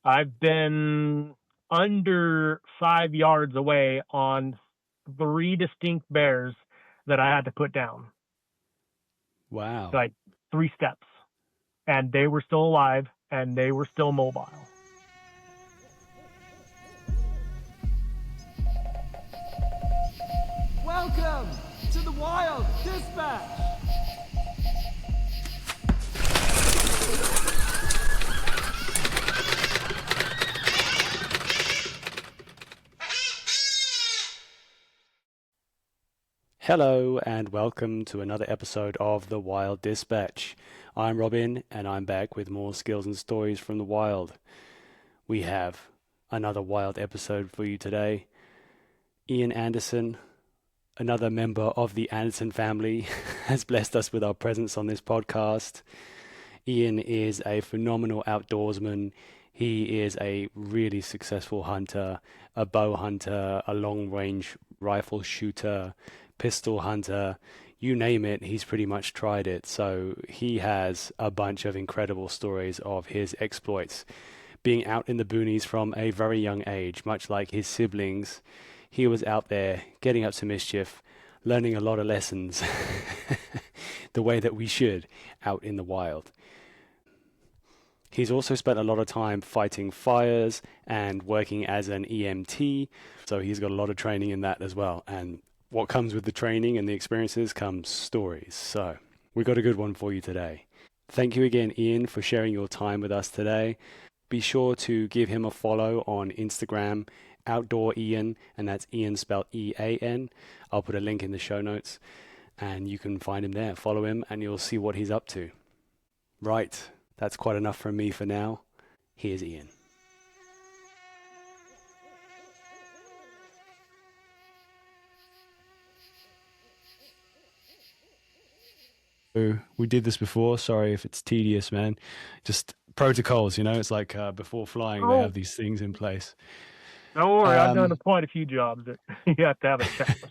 I've been under 5 yards away on 3 distinct bears that I had to put down, Wow. like 3 steps, and they were still alive and they were still mobile. Welcome to the Wild Dispatch. Hello and welcome to another episode of The Wild Dispatch. I'm Robin and I'm back with more skills and stories from the wild. We have another wild episode for you today. Ean Anderson, another member of the Anderson family, has blessed us with our presence on this podcast. Ean is a phenomenal outdoorsman. He is a really successful hunter, a bow hunter, a long-range rifle shooter, pistol hunter, you name it, he's pretty much tried it. So he has a bunch of incredible stories of his exploits. Being out in the boonies from a very young age, much like his siblings, he was out there getting up to mischief, learning a lot of lessons, the way that we should out in the wild. He's also spent a lot of time fighting fires and working as an EMT, so he's got a lot of training in that as well. And what comes with the training and the experiences comes stories. So we got a good one for you today. Thank you again, Ian, for sharing your time with us today. Be sure to give him a follow on Instagram, Outdoor Ian, and that's Ian spelled E-A-N. I'll put a link in the show notes and you can find him there. Follow him and you'll see what he's up to. Right, that's quite enough from me for now. Here's Ian. We did this before. Sorry if it's tedious, man. Just protocols, it's like before flying, they have these things in place. Don't worry, I've done quite a few jobs that you have to have a checklist.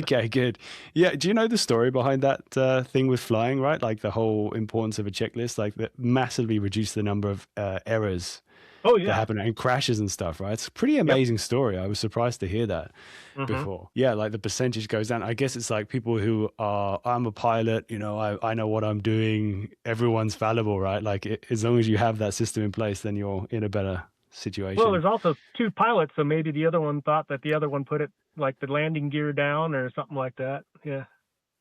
Okay, good. Yeah, do you know the story behind that thing with flying, right? Like the whole importance of a checklist, like that massively reduced the number of errors that happen and crashes and stuff, right? It's a pretty amazing story. I was surprised to hear that before. Yeah, like the percentage goes down. I guess it's like people who are, I'm a pilot, I know what I'm doing. Everyone's fallible, right? Like as long as you have that system in place, then you're in a better situation. Well, there's also 2 pilots, so maybe the other one thought that the other one put it like the landing gear down or something like that. Yeah.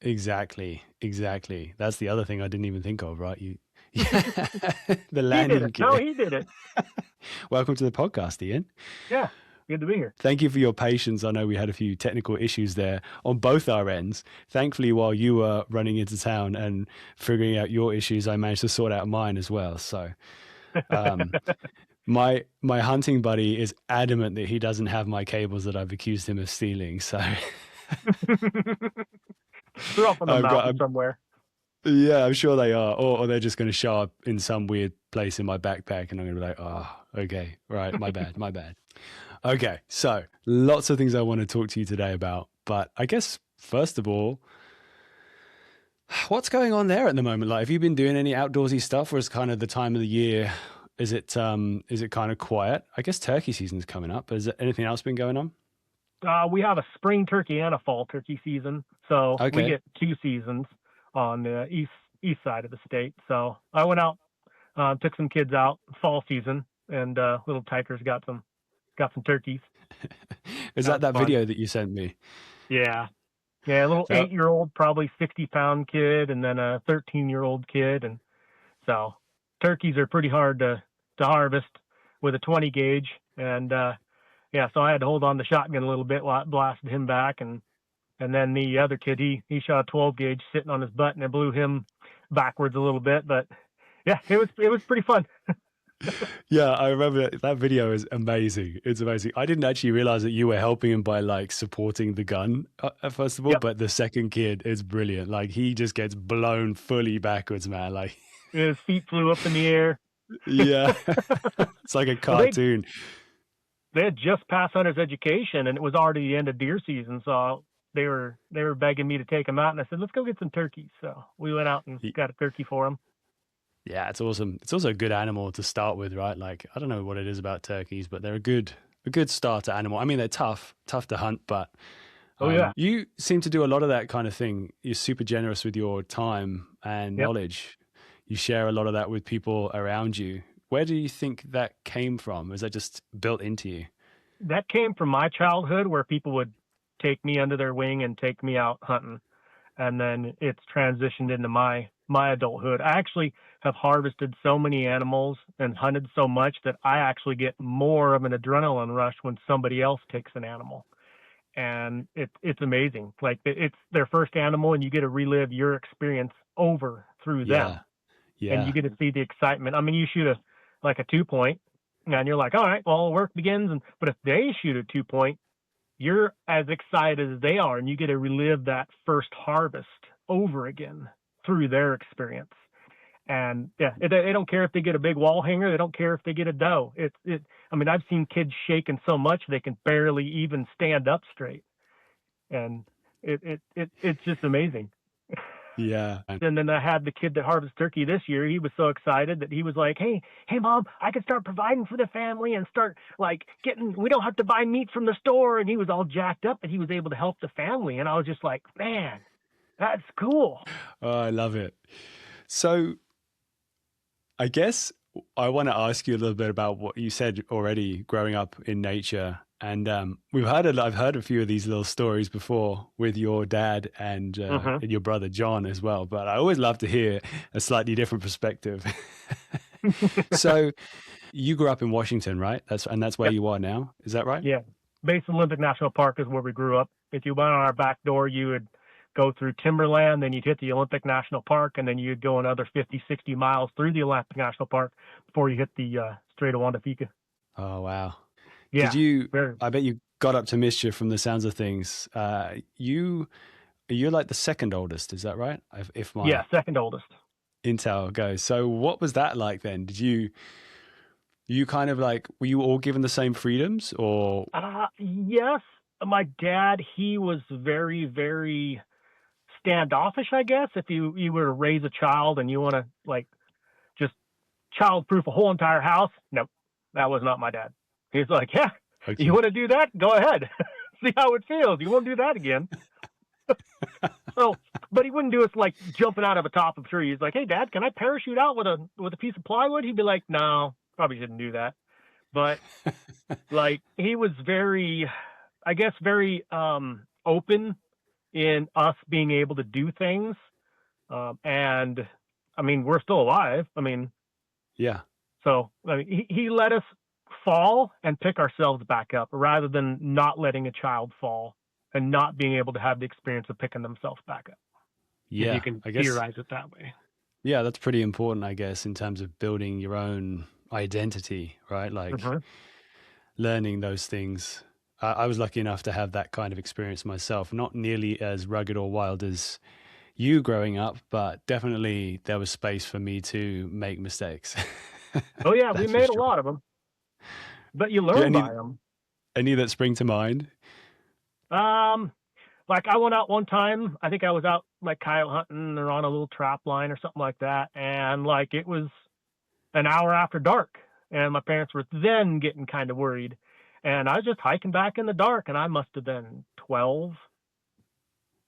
Exactly. That's the other thing I didn't even think of, right? The landing gear. No, he did it. Welcome to the podcast, Ian. Yeah, good to be here. Thank you for your patience. I know we had a few technical issues there on both our ends. Thankfully, while you were running into town and figuring out your issues, I managed to sort out mine as well. So my hunting buddy is adamant that he doesn't have my cables that I've accused him of stealing. So they're off on the mountain somewhere. Yeah, I'm sure they are. Or they're just going to show up in some weird place in my backpack and I'm going to be like, oh, okay, right, my bad. Okay, so lots of things I want to talk to you today about. But I guess, first of all, what's going on there at the moment? Like, have you been doing any outdoorsy stuff, or is kind of the time of the year, is it kind of quiet? I guess turkey season's coming up. Has anything else been going on? We have a spring turkey and a fall turkey season. So we get 2 seasons on the east side of the state. So I went out, took some kids out fall season, and little Tiger's got some turkeys. Is that video that you sent me? Yeah, a little 8-year-old, probably 60-pound kid, and then a 13-year-old kid, and so turkeys are pretty hard to harvest with a 20 gauge, and so I had to hold on the shotgun a little bit while it blasted him back, and then the other kid, he shot a 12 gauge sitting on his butt, and it blew him backwards a little bit. But yeah, it was pretty fun. Yeah, I remember that video is amazing. It's amazing. I didn't actually realize that you were helping him by like supporting the gun, first of all. Yep. But the second kid is brilliant. Like he just gets blown fully backwards, man. Like his feet flew up in the air. Yeah, it's like a cartoon. They had just passed hunter's education, and it was already the end of deer season, so they were begging me to take them out, and I said, let's go get some turkeys. So we went out and got a turkey for them. Yeah, it's awesome. It's also a good animal to start with, right? Like, I don't know what it is about turkeys, but they're a good starter animal. I mean, they're tough to hunt, but Oh yeah. you seem to do a lot of that kind of thing. You're super generous with your time and Yep. knowledge. You share a lot of that with people around you. Where do you think that came from? Is that just built into you? That came from my childhood where people would take me under their wing and take me out hunting. And then it's transitioned into my adulthood. I actually have harvested so many animals and hunted so much that I actually get more of an adrenaline rush when somebody else takes an animal. And it's amazing. Like it's their first animal and you get to relive your experience over through them. Yeah. And you Yeah. get to see the excitement. I mean, you shoot a 2-point and you're like, all right, well, work begins. But if they shoot a 2-point, you're as excited as they are, and you get to relive that first harvest over again through their experience. And yeah, they don't care if they get a big wall hanger. They don't care if they get a doe. I mean, I've seen kids shaking so much they can barely even stand up straight, and it's just amazing. Yeah. And then I had the kid that harvests turkey this year. He was so excited that he was like, hey, mom, I can start providing for the family and start like we don't have to buy meat from the store. And he was all jacked up that he was able to help the family. And I was just like, man, that's cool. Oh, I love it. So I guess I want to ask you a little bit about what you said already, growing up in nature. And I've heard a few of these little stories before with your dad and your brother John as well. But I always love to hear a slightly different perspective. So you grew up in Washington, right? That's where Yep. you are now. Is that right? Yeah. Basin Olympic National Park is where we grew up. If you went on our back door, you would go through timberland, then you'd hit the Olympic National Park, and then you'd go another 50, 60 miles through the Olympic National Park before you hit the Strait of Juan de Fuca. Oh, wow. Yeah. I bet you got up to mischief from the sounds of things. You're like the second oldest, is that right? If my second oldest. intel goes. So what was that like then? You kind of like, were you all given the same freedoms or? Yes. My dad, he was very, very standoffish, I guess. If you were to raise a child and you want to like just child-proof a whole entire house, nope, that was not my dad. He's like, yeah, Okay. You want to do that? Go ahead. See how it feels. You won't do that again. So, but he wouldn't do us like jumping out of a top of a tree. He's like, hey, Dad, can I parachute out with a piece of plywood? He'd be like, no, probably shouldn't do that. But like he was very, I guess, very open in us being able to do things. And I mean, we're still alive. I mean, yeah. So I mean, he let us fall and pick ourselves back up rather than not letting a child fall and not being able to have the experience of picking themselves back up. Yeah. If you can theorize it that way. Yeah, that's pretty important, I guess, in terms of building your own identity, right? Like learning those things. I was lucky enough to have that kind of experience myself, not nearly as rugged or wild as you growing up, but definitely there was space for me to make mistakes. Oh yeah, we made a lot of them, but you learn by them. Any that spring to mind? Like I went out one time, I think I was out like coyote hunting or on a little trap line or something like that. And like, it was an hour after dark and my parents were then getting kind of worried and I was just hiking back in the dark and I must've been 12,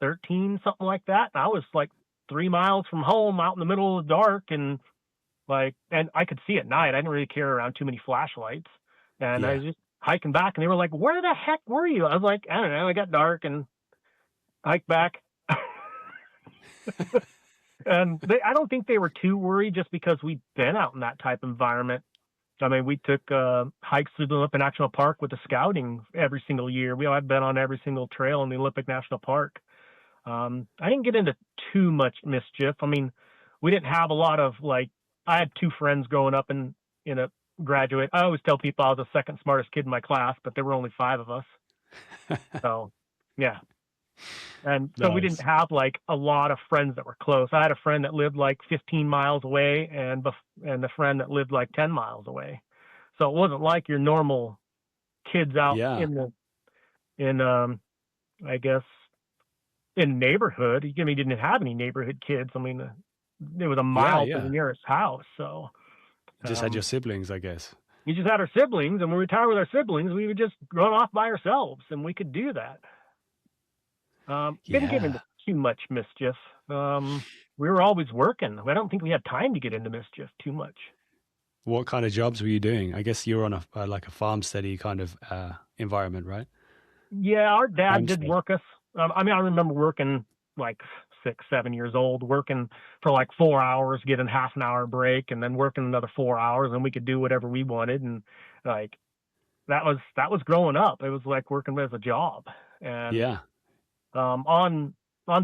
13, something like that. And I was like 3 miles from home out in the middle of the dark and I could see at night. I didn't really care around too many flashlights and I was just hiking back and they were like, where the heck were you? I was like, I don't know. I got dark and hiked back. And I don't think they were too worried just because we'd been out in that type of environment. I mean, we took hikes through the Olympic National Park with the scouting every single year. I've been on every single trail in the Olympic National Park. I didn't get into too much mischief. I mean, we didn't have a lot of like, I had 2 friends growing up in a graduate. I always tell people I was the second smartest kid in my class, but there were only 5 of us. So, yeah. And so we didn't have like a lot of friends that were close. I had a friend that lived like 15 miles away and a friend that lived like 10 miles away. So it wasn't like your normal kids out in I guess in neighborhood. You didn't have any neighborhood kids. I mean, it was a mile to yeah. the nearest house. So Just had your siblings, I guess. you just had our siblings, and when we retired with our siblings, we would just run off by ourselves, and we could do that. Didn't get into too much mischief. We were always working. I don't think we had time to get into mischief too much. What kind of jobs were you doing? I guess you were on a like a farm steady kind of environment, right? Yeah, our dad did Homestead. work us. I remember working like 6, 7 years old, working for like 4 hours, getting half an hour break, and then working another 4 hours, and we could do whatever we wanted. And like that was growing up. It was like working as a job. And Yeah. on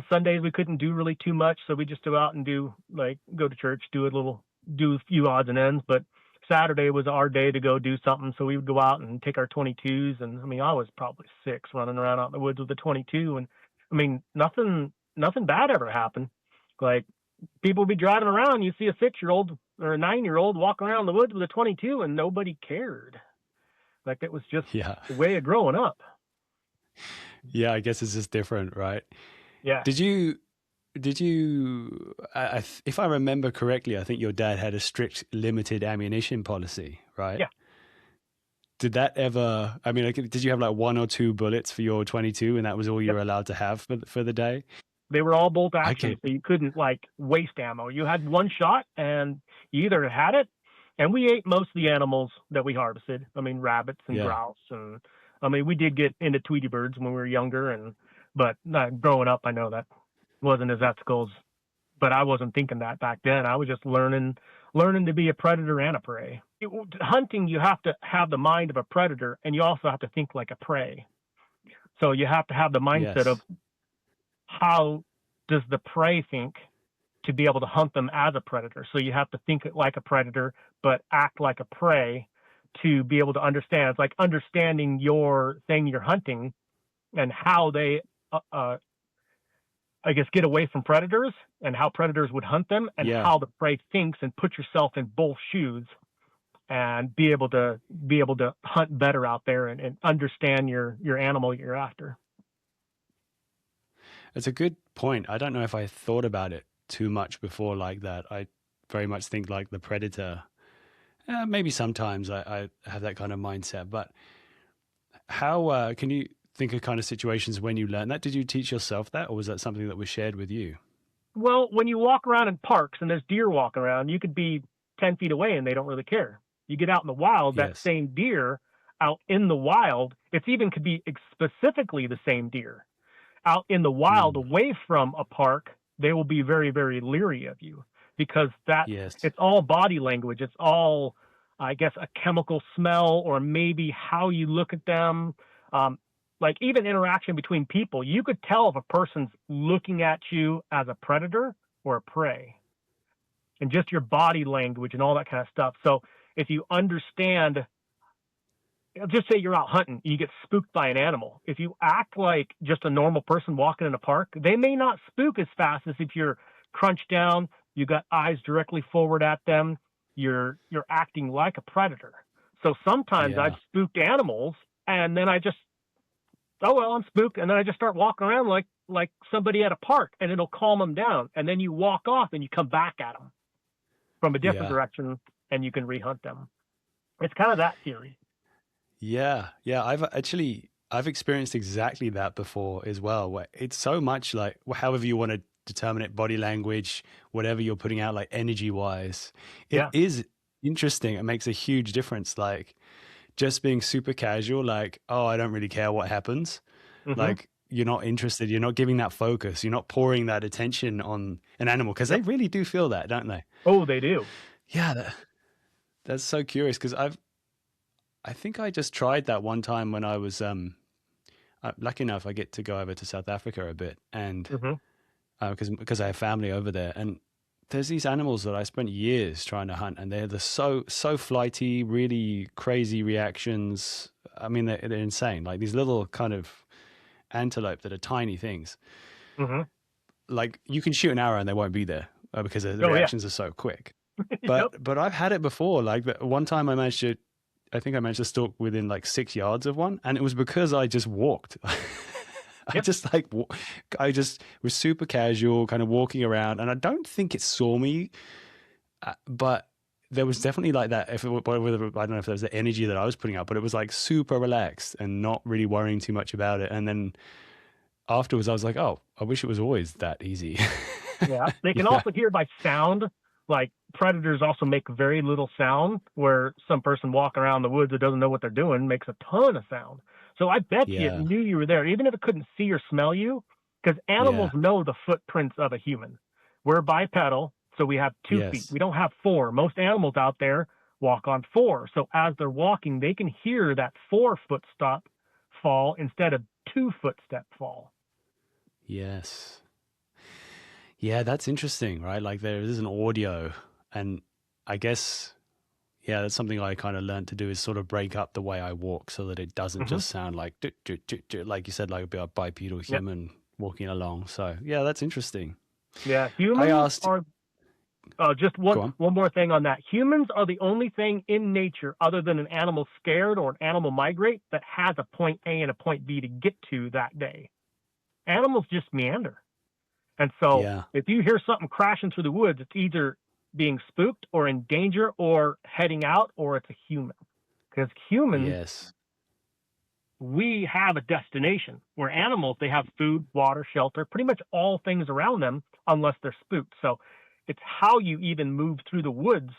Sundays we couldn't do really too much, so we just go out and go to church, do a few odds and ends. But Saturday was our day to go do something, so we would go out and take our 22s. And I was probably 6, running around out in the woods with a 22, and nothing bad ever happened. Like, people would be driving around, you see a 6-year-old or a 9-year-old walk around the woods with a 22, and nobody cared. Like, it was just the way of growing up. Yeah, I guess it's just different, right? Yeah. Did you if I remember correctly, I think your dad had a strict limited ammunition policy, right? Yeah. Did that ever, did you have like 1 or 2 bullets for your 22 and that was all you were allowed to have for the day? They were all bolt action, so you couldn't waste ammo. You had one shot, and you either had it, and we ate most of the animals that we harvested. Rabbits and grouse, and we did get into Tweety birds when we were younger, but growing up, I know that wasn't as ethical but I wasn't thinking that back then. I was just learning to be a predator and a prey. Hunting, you have to have the mind of a predator, and you also have to think like a prey. So you have to have the mindset of how does the prey think to be able to hunt them as a predator. So you have to think like a predator, but act like a prey to be able to understand. It's like understanding your thing you're hunting and how they, get away from predators and how predators would hunt them, and how the prey thinks, and put yourself in both shoes and be able to hunt better out there and understand your animal you're after. It's a good point. I don't know if I thought about it too much before like that. I very much think like the predator. Maybe sometimes I have that kind of mindset, but how can you think of kind of situations when you learned that? Did you teach yourself that, or was that something that was shared with you? Well, when you walk around in parks and there's deer walking around, you could be 10 feet away and they don't really care. You get out in the wild, that same deer out in the wild, it even could be specifically the same deer out in the wild away from a park, they will be very, very leery of you, because it's all body language. It's all, I guess, a chemical smell, or maybe how you look at them. Like even interaction between people, you could tell if a person's looking at you as a predator or a prey, and just your body language and all that kind of stuff. So if you understand, just say you're out hunting, you get spooked by an animal. If you act like just a normal person walking in a park, they may not spook as fast as if you're crunched down, you got eyes directly forward at them, you're acting like a predator. So sometimes I've spooked animals, and then I just, I'm spooked, and then I just start walking around like somebody at a park, and it'll calm them down. And then you walk off and you come back at them from a different direction, and you can rehunt them. It's kind of that theory. Yeah. I've experienced exactly that before as well, where it's so much like, however you want to determine it, body language, whatever you're putting out, like energy wise, it is interesting. It makes a huge difference. Like just being super casual, like, oh, I don't really care what happens. Like you're not interested. You're not giving that focus. You're not pouring that attention on an animal, because they really do feel that, don't they? Oh, they do. Yeah. That's so curious, because I think I just tried that one time when I was lucky enough I get to go over to South Africa a bit, and because I have family over there, and there's these animals that I spent years trying to hunt, and they're so flighty, really crazy reactions. I mean, they're insane. Like these little kind of antelope that are tiny things. Like you can shoot an arrow and they won't be there because the reactions are so quick. But I've had it before. Like one time I managed to stalk within like 6 yards of one, and it was because I just walked. I just like, I just was super casual, kind of walking around, and I don't think it saw me, but there was definitely like that. If it, whether, I don't know if there was the energy that I was putting out, but it was like super relaxed and not really worrying too much about it. And then afterwards, I was like, oh, I wish it was always that easy. Yeah. They can also hear by sound. Like predators also make very little sound, where some person walking around the woods that doesn't know what they're doing makes a ton of sound. So I bet you it knew you were there, even if it couldn't see or smell you, because animals know the footprints of a human. We're bipedal, so we have 2 feet. We don't have 4. Most animals out there walk on 4. So as they're walking, they can hear that 4 footstep fall instead of 2 footstep fall. Yes. Yeah, that's interesting, right? Like there is an audio, and I guess, yeah, that's something I kind of learned to do, is sort of break up the way I walk so that it doesn't just sound like, like you said, like a bipedal human walking along. So yeah, that's interesting. Yeah, humans are, just one more thing on that. Humans are the only thing in nature, other than an animal scared or an animal migrate, that has a point A and a point B to get to that day. Animals just meander. And so if you hear something crashing through the woods, it's either being spooked or in danger or heading out, or it's a human. Because humans, we have a destination, where animals, they have food, water, shelter, pretty much all things around them, unless they're spooked. So it's how you even move through the woods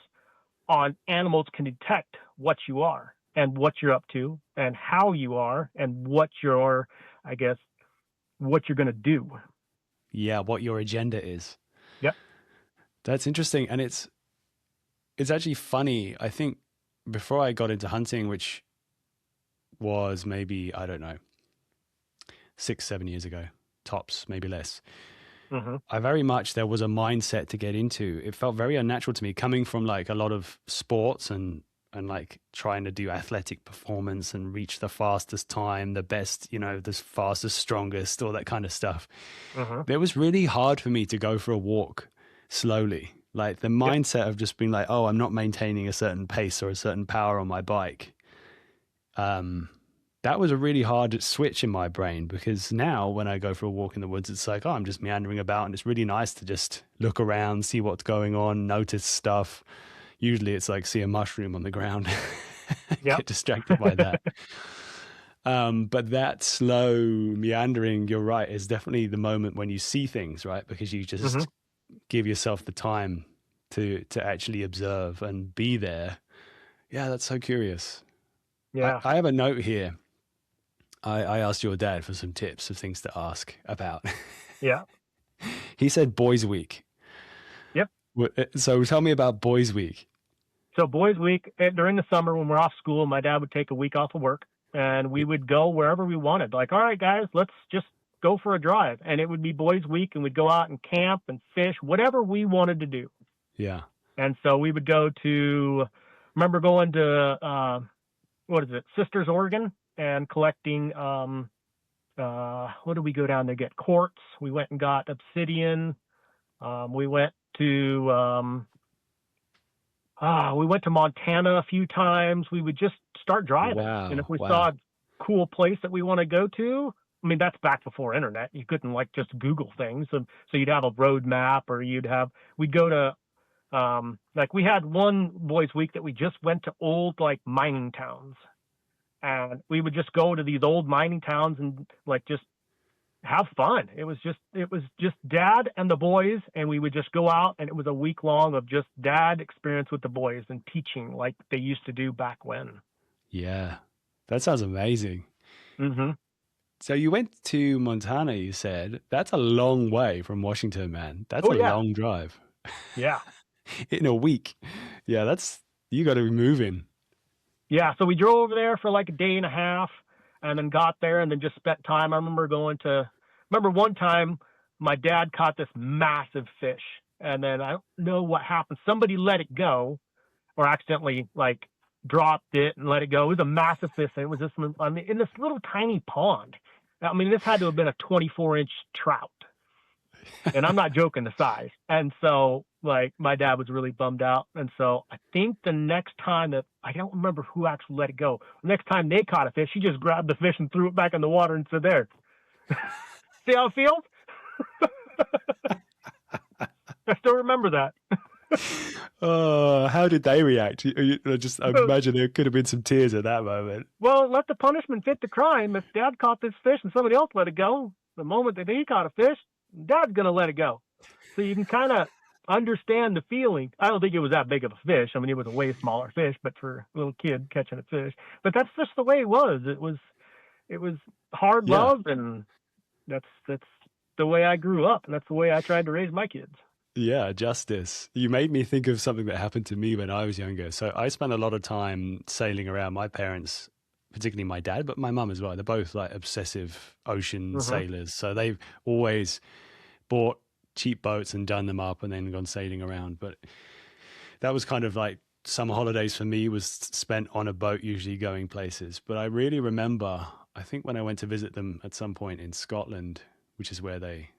on animals can detect what you are and what you're up to and how you are and what you're, I guess, what you're going to do. Yeah, what your agenda is. Yep. That's interesting. And it's actually funny. I think before I got into hunting, which was maybe, I don't know, 6-7 years ago, tops, maybe less. I very much, there was a mindset to get into. It felt very unnatural to me, coming from like a lot of sports and like trying to do athletic performance and reach the fastest time, the best, the fastest, strongest, all that kind of stuff. It was really hard for me to go for a walk slowly. Like the mindset of just being like, oh, I'm not maintaining a certain pace or a certain power on my bike. That was a really hard switch in my brain, because now when I go for a walk in the woods, it's like, oh, I'm just meandering about, and it's really nice to just look around, see what's going on, notice stuff. Usually it's like see a mushroom on the ground, get distracted by that. But that slow meandering, you're right, is definitely the moment when you see things, right? Because you just give yourself the time to actually observe and be there. Yeah, that's so curious. Yeah. I have a note here. I asked your dad for some tips of things to ask about. Yeah. He said Boys Week. Yep. So tell me about Boys Week. So Boys Week, during the summer when we're off school, my dad would take a week off of work and we would go wherever we wanted. Like, all right, guys, let's just go for a drive. And it would be Boys Week, and we'd go out and camp and fish, whatever we wanted to do. Yeah. And so we would go to, remember going to, Sisters, Oregon, and collecting, what did we go down there get? Quartz. We went and got obsidian. We went to Montana a few times. We would just start driving. Wow. And if we saw a cool place that we want to go to, I mean, that's back before internet. You couldn't like just Google things. So you'd have a road map, or we'd go to, like we had one Boys Week that we just went to old like mining towns, and we would just go to these old mining towns and like just have fun. It was just dad and the boys, and we would just go out, and it was a week long of just dad experience with the boys and teaching like they used to do back when. Yeah, that sounds amazing. Mm-hmm. So you went to Montana, you said. That's a long way from Washington, man. That's a long drive. Yeah. In a week. Yeah, you got to be moving. Yeah, so we drove over there for like a day and a half, and then got there and then just spent time. I remember one time my dad caught this massive fish, and then I don't know what happened. Somebody let it go, or accidentally like dropped it and let it go. It was a massive fish. It was in this little tiny pond. I mean, this had to have been a 24-inch trout. And I'm not joking the size. And so like my dad was really bummed out. And so I think the next time I don't remember who actually let it go. The next time they caught a fish, he just grabbed the fish and threw it back in the water and said, there, See how it feels? I still remember that. Oh, how did they react? I imagine there could have been some tears at that moment. Well, let the punishment fit the crime. If Dad caught this fish and somebody else let it go, the moment that he caught a fish, Dad's going to let it go. So you can kind of understand the feeling. I don't think it was that big of a fish. I mean, it was a way smaller fish, but for a little kid catching a fish. But that's just the way it was. It was hard love, and that's the way I grew up, and that's the way I tried to raise my kids. Yeah, justice. You made me think of something that happened to me when I was younger. So I spent a lot of time sailing around. My parents, particularly my dad, but my mum as well, they're both like obsessive ocean sailors. So they've always bought cheap boats and done them up and then gone sailing around. But that was kind of like summer holidays for me was spent on a boat, usually going places. But I really remember, I think when I went to visit them at some point in Scotland, which is where they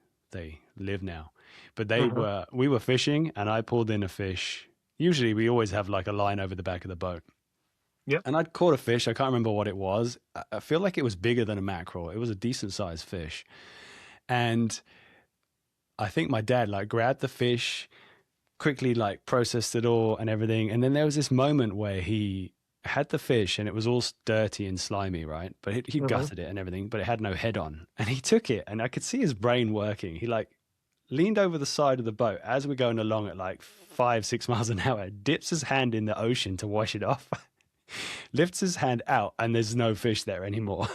live now. But we were fishing and I pulled in a fish. Usually we always have like a line over the back of the boat. Yep. And I'd caught a fish. I can't remember what it was. I feel like it was bigger than a mackerel. It was a decent sized fish. And I think my dad like grabbed the fish, quickly like processed it all and everything. And then there was this moment where he had the fish and it was all dirty and slimy, right? But he gutted it and everything, but it had no head on. And he took it and I could see his brain working. He like leaned over the side of the boat as we're going along at like 5-6 miles an hour, dips his hand in the ocean to wash it off, lifts his hand out, and there's no fish there anymore.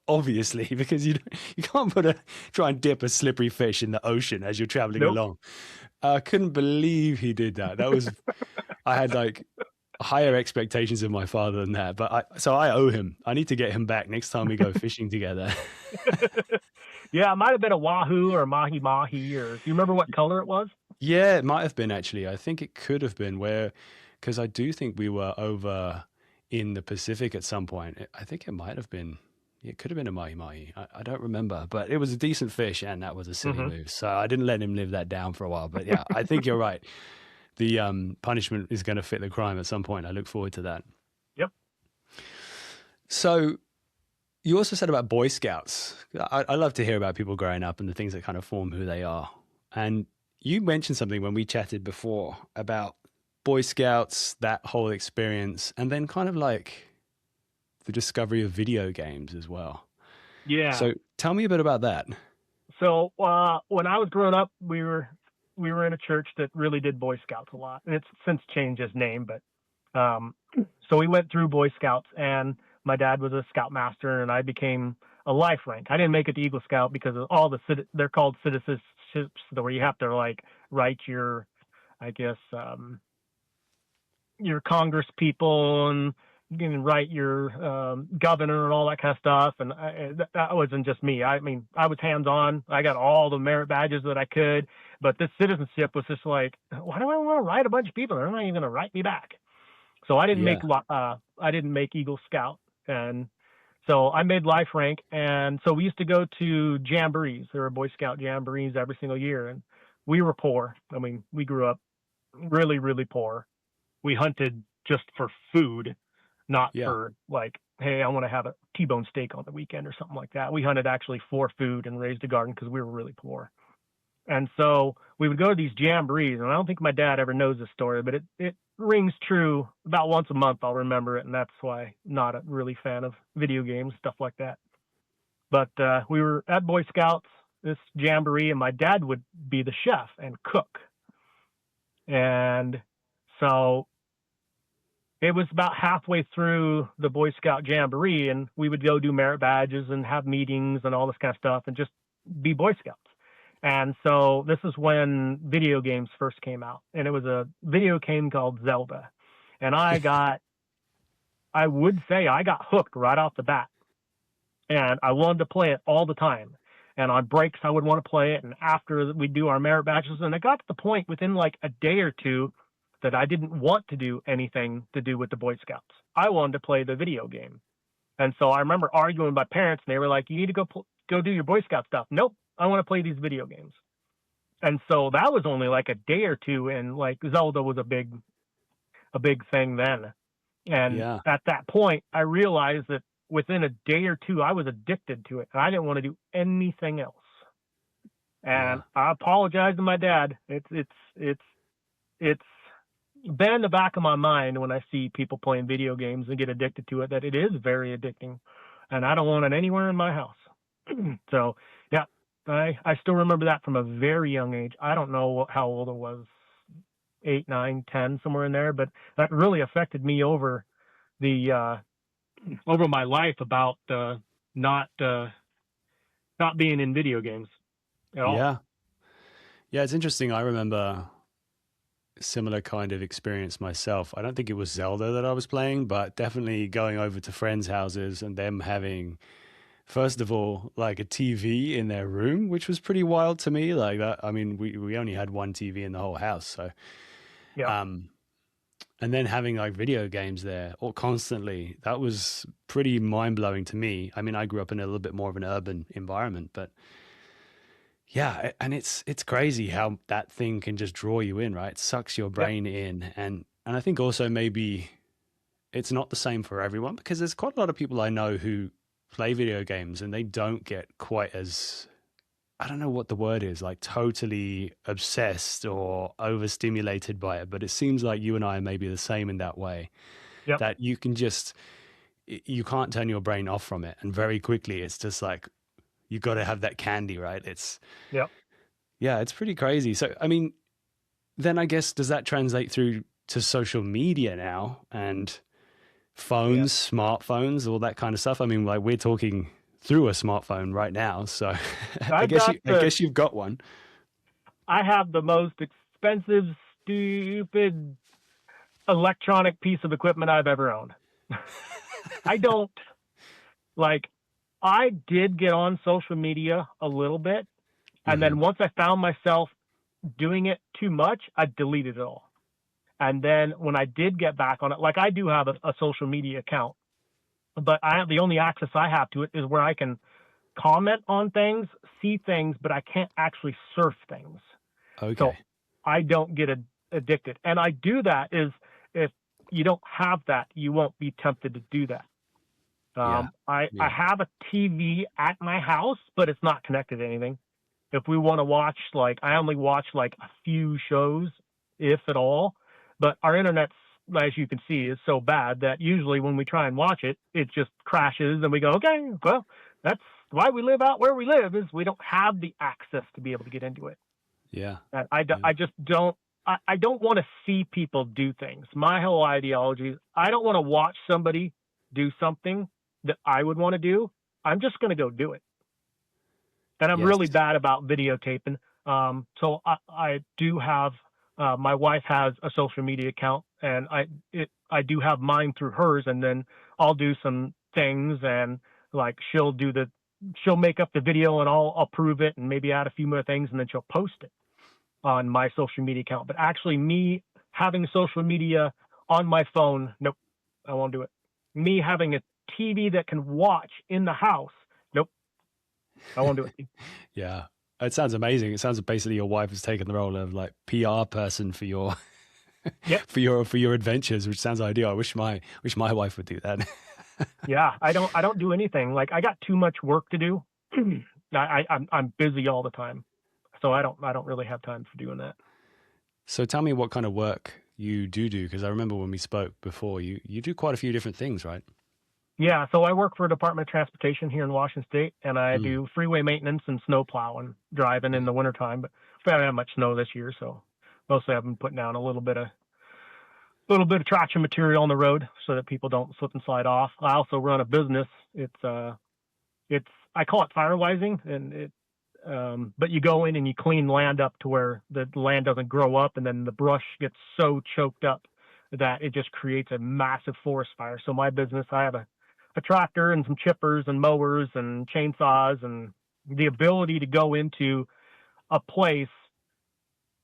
Obviously, because you can't try and dip a slippery fish in the ocean as you're traveling along. I couldn't believe he did that. I had like higher expectations of my father than that, but so I owe him. I need to get him back next time we go fishing together. Yeah, it might have been a wahoo or a mahi-mahi, or do you remember what color it was? Yeah, it might have been actually. I think it could have been because I do think we were over in the Pacific at some point. I think it might have been, it could have been a mahi-mahi. I don't remember, but it was a decent fish and that was a silly move. So I didn't let him live that down for a while, but yeah, I think you're right. The punishment is going to fit the crime at some point. I look forward to that. Yep. So you also said about Boy Scouts. I love to hear about people growing up and the things that kind of form who they are. And you mentioned something when we chatted before about Boy Scouts, that whole experience, and then kind of like the discovery of video games as well. Yeah. So tell me a bit about that. So when I was growing up, we were in a church that really did Boy Scouts a lot, and it's since changed its name. But so we went through Boy Scouts, and my dad was a scoutmaster, and I became a life rank. I didn't make it to Eagle Scout because of all they're called citizenships, where you have to like write your, I guess, your Congress people, and you can write your governor and all that kind of stuff. And that wasn't just me. I mean, I was hands-on. I got all the merit badges that I could. But this citizenship was just like, why do I want to write a bunch of people? They're not even going to write me back. So I didn't make Eagle Scout. And so I made life rank. And so we used to go to jamborees. There were Boy Scout jamborees every single year. And we were poor. I mean, we grew up really, really poor. We hunted just for food, not for like, hey, I want to have a T-bone steak on the weekend or something like that. We hunted actually for food and raised a garden because we were really poor. And so we would go to these jamborees, and I don't think my dad ever knows this story, but it rings true about once a month. I'll remember it, and that's why I'm not a really fan of video games, stuff like that. But we were at Boy Scouts, this jamboree, and my dad would be the chef and cook. And so it was about halfway through the Boy Scout jamboree, and we would go do merit badges and have meetings and all this kind of stuff and just be Boy Scouts. And so this is when video games first came out, and it was a video game called Zelda. And I would say I got hooked right off the bat, and I wanted to play it all the time. And on breaks, I would want to play it. And after we do our merit badges, and it got to the point within like a day or two that I didn't want to do anything to do with the Boy Scouts. I wanted to play the video game. And so I remember arguing with my parents, and they were like, you need to go do your Boy Scout stuff. Nope, I want to play these video games. And so that was only like a day or two, and like Zelda was a big thing then. And at that point, I realized that within a day or two, I was addicted to it. And I didn't want to do anything else. And I apologize to my dad. It's been in the back of my mind when I see people playing video games and get addicted to it, that it is very addicting, and I don't want it anywhere in my house. So yeah, I still remember that from a very young age. I don't know how old I was, 8, 9, 10, somewhere in there, but that really affected me over my life about not being in video games at all. Yeah, it's interesting. I remember a similar kind of experience myself. I don't think it was Zelda that I was playing, but definitely going over to friends' houses and them having, first of all, like a TV in their room, which was pretty wild to me. Like that, I mean, we only had one TV in the whole house, so yeah. And then having like video games there or constantly, that was pretty mind blowing to me. I mean, I grew up in a little bit more of an urban environment, but yeah, and it's crazy how that thing can just draw you in, right? It sucks your brain in, and I think also maybe it's not the same for everyone, because there's quite a lot of people I know who play video games and they don't get quite as, I don't know what the word is, like totally obsessed or overstimulated by it. But it seems like you and I are maybe the same in that way, that you can't turn your brain off from it. And very quickly, it's just like, you got to have that candy, right? It's pretty crazy. So, I mean, then I guess, does that translate through to social media now and phones, smartphones, all that kind of stuff? I mean, like, we're talking through a smartphone right now, so I guess you've got one. I have the most expensive, stupid electronic piece of equipment I've ever owned. I did get on social media a little bit, and then once I found myself doing it too much, I deleted it all. And then when I did get back on it, like, I do have a social media account, but the only access I have to it is where I can comment on things, see things, but I can't actually surf things. Okay. So I don't get addicted. And I do that is, if you don't have that, you won't be tempted to do that. I have a TV at my house, but it's not connected to anything. If we want to watch, like, I only watch like a few shows, if at all, but our internet's, as you can see, is so bad that usually when we try and watch it, it just crashes and we go, okay, well, that's why we live out where we live, is we don't have the access to be able to get into it. Yeah. And I just don't, I don't want to see people do things. My whole ideology is, I don't want to watch somebody do something that I would want to do. I'm just going to go do it. And I'm really bad about videotaping. So I do have, my wife has a social media account, and I do have mine through hers, and then I'll do some things, and like she'll make up the video and I'll approve it and maybe add a few more things, and then she'll post it on my social media account. But actually, me having social media on my phone, nope, I won't do it. Me having a TV that can watch in the house, nope, I won't do it. Yeah. It sounds amazing. It sounds like basically your wife has taken the role of like PR person for your for your adventures, which sounds ideal. I wish my wife would do that. Yeah, I don't do anything. Like, I got too much work to do. I'm busy all the time, so I don't really have time for doing that. So tell me what kind of work you do, because I remember when we spoke before, you do quite a few different things, right? Yeah, so I work for the Department of Transportation here in Washington State, and I do freeway maintenance and snow plowing, driving in the wintertime. But we haven't had much snow this year, so mostly I've been putting down a little bit of traction material on the road so that people don't slip and slide off. I also run a business. It's I call it firewizing, and but you go in and you clean land up to where the land doesn't grow up, and then the brush gets so choked up that it just creates a massive forest fire. So my business, I have a tractor and some chippers and mowers and chainsaws, and the ability to go into a place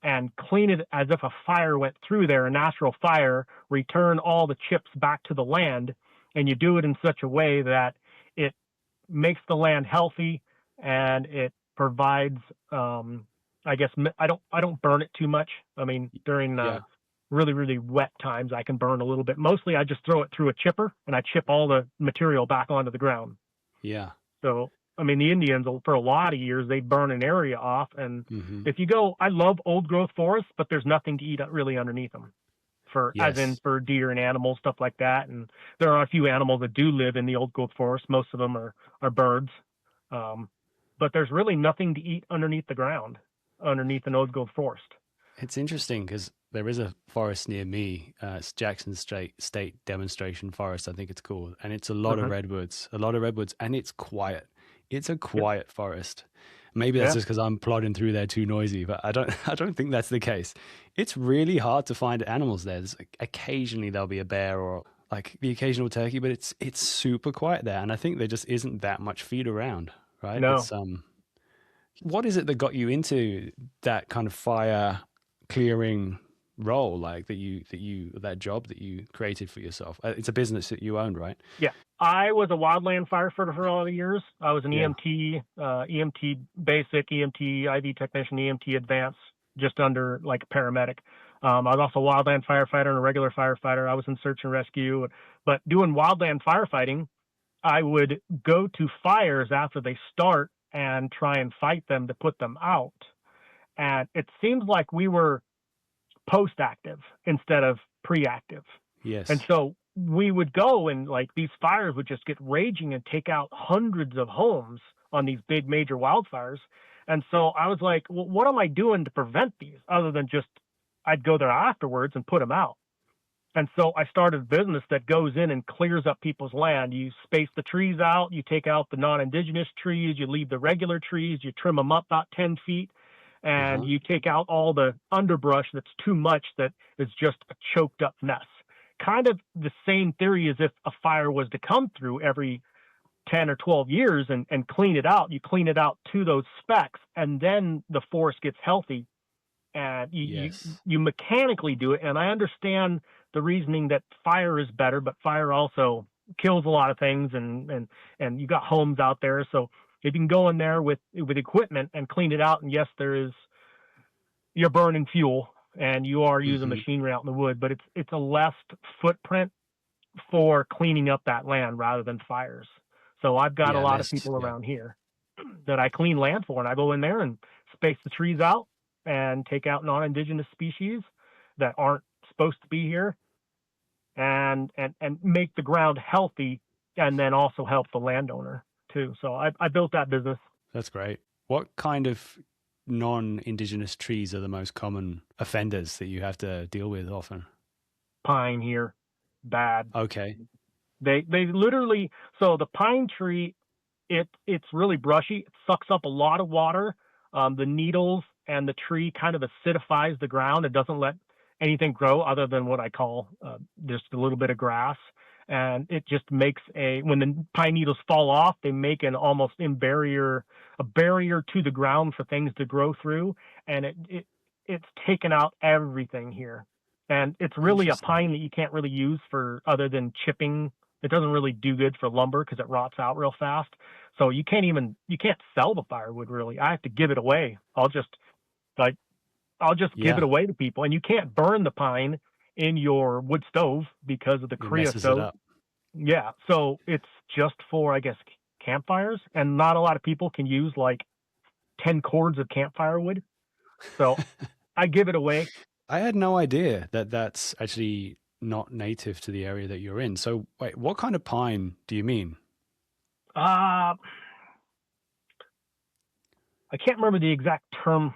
and clean it as if a fire went through there, a natural fire, return all the chips back to the land. And you do it in such a way that it makes the land healthy, and it provides, I guess, I don't burn it too much. I mean, during really wet times, I can burn a little bit. Mostly I just throw it through a chipper and I chip all the material back onto the ground. Yeah. So, I mean, the Indians, for a lot of years, they burn an area off. And if you go, I love old growth forests, but there's nothing to eat really underneath them as in for deer and animals, stuff like that. And there are a few animals that do live in the old growth forest. Most of them are birds. But there's really nothing to eat underneath the ground, underneath an old growth forest. It's interesting because there is a forest near me. It's Jackson State Demonstration Forest, I think it's called. And it's a lot of redwoods, and it's quiet. It's a quiet forest. Maybe that's just because I'm plodding through there too noisy, but I don't think that's the case. It's really hard to find animals there. Occasionally there'll be a bear or like the occasional turkey, but it's super quiet there. And I think there just isn't that much feed around, right? No. What is it that got you into that kind of fire clearing role, like that job that you created for yourself? It's a business that you owned, right? Yeah. I was a wildland firefighter for a lot of years. I was an EMT, EMT basic, EMT IV technician, EMT advanced, just under like a paramedic. I was also a wildland firefighter and a regular firefighter. I was in search and rescue, but doing wildland firefighting, I would go to fires after they start and try and fight them to put them out. And it seems like we were post-active instead of pre-active. Yes. And so we would go and like these fires would just get raging and take out hundreds of homes on these big major wildfires. And so I was like, well, what am I doing to prevent these other than just I'd go there afterwards and put them out. And so I started a business that goes in and clears up people's land. You space the trees out, you take out the non-indigenous trees, you leave the regular trees, you trim them up about 10 feet, and you take out all the underbrush that's too much, that is just a choked up mess. Kind of the same theory as if a fire was to come through every 10 or 12 years and clean it out. You clean it out to those specs, and then the forest gets healthy. And you mechanically do it. And I understand the reasoning that fire is better, but fire also kills a lot of things, and you got homes out there. So if you can go in there with equipment and clean it out, and yes, you're burning fuel and you are using machinery out in the wood, but it's a less footprint for cleaning up that land rather than fires. So I've got a lot of people around here that I clean land for, and I go in there and space the trees out and take out non-indigenous species that aren't supposed to be here, and make the ground healthy, and then also help the landowner too. So I built that business. That's great. What kind of non-indigenous trees are the most common offenders that you have to deal with often? Pine here, bad. Okay. They literally, so the pine tree, it's really brushy. It sucks up a lot of water. The needles and the tree kind of acidifies the ground. It doesn't let anything grow other than what I call just a little bit of grass. And it just makes when the pine needles fall off, they make an almost a barrier to the ground for things to grow through. And it's taken out everything here. And it's really a pine that you can't really use for other than chipping. It doesn't really do good for lumber because it rots out real fast. So you can't sell the firewood really. I have to give it away. I'll just give it away to people. And you can't burn the pine in your wood stove because of the creosote. Yeah. So it's just for, I guess, campfires, and not a lot of people can use like 10 cords of campfire wood. So I give it away. I had no idea that that's actually not native to the area that you're in. So wait, what kind of pine do you mean? I can't remember the exact term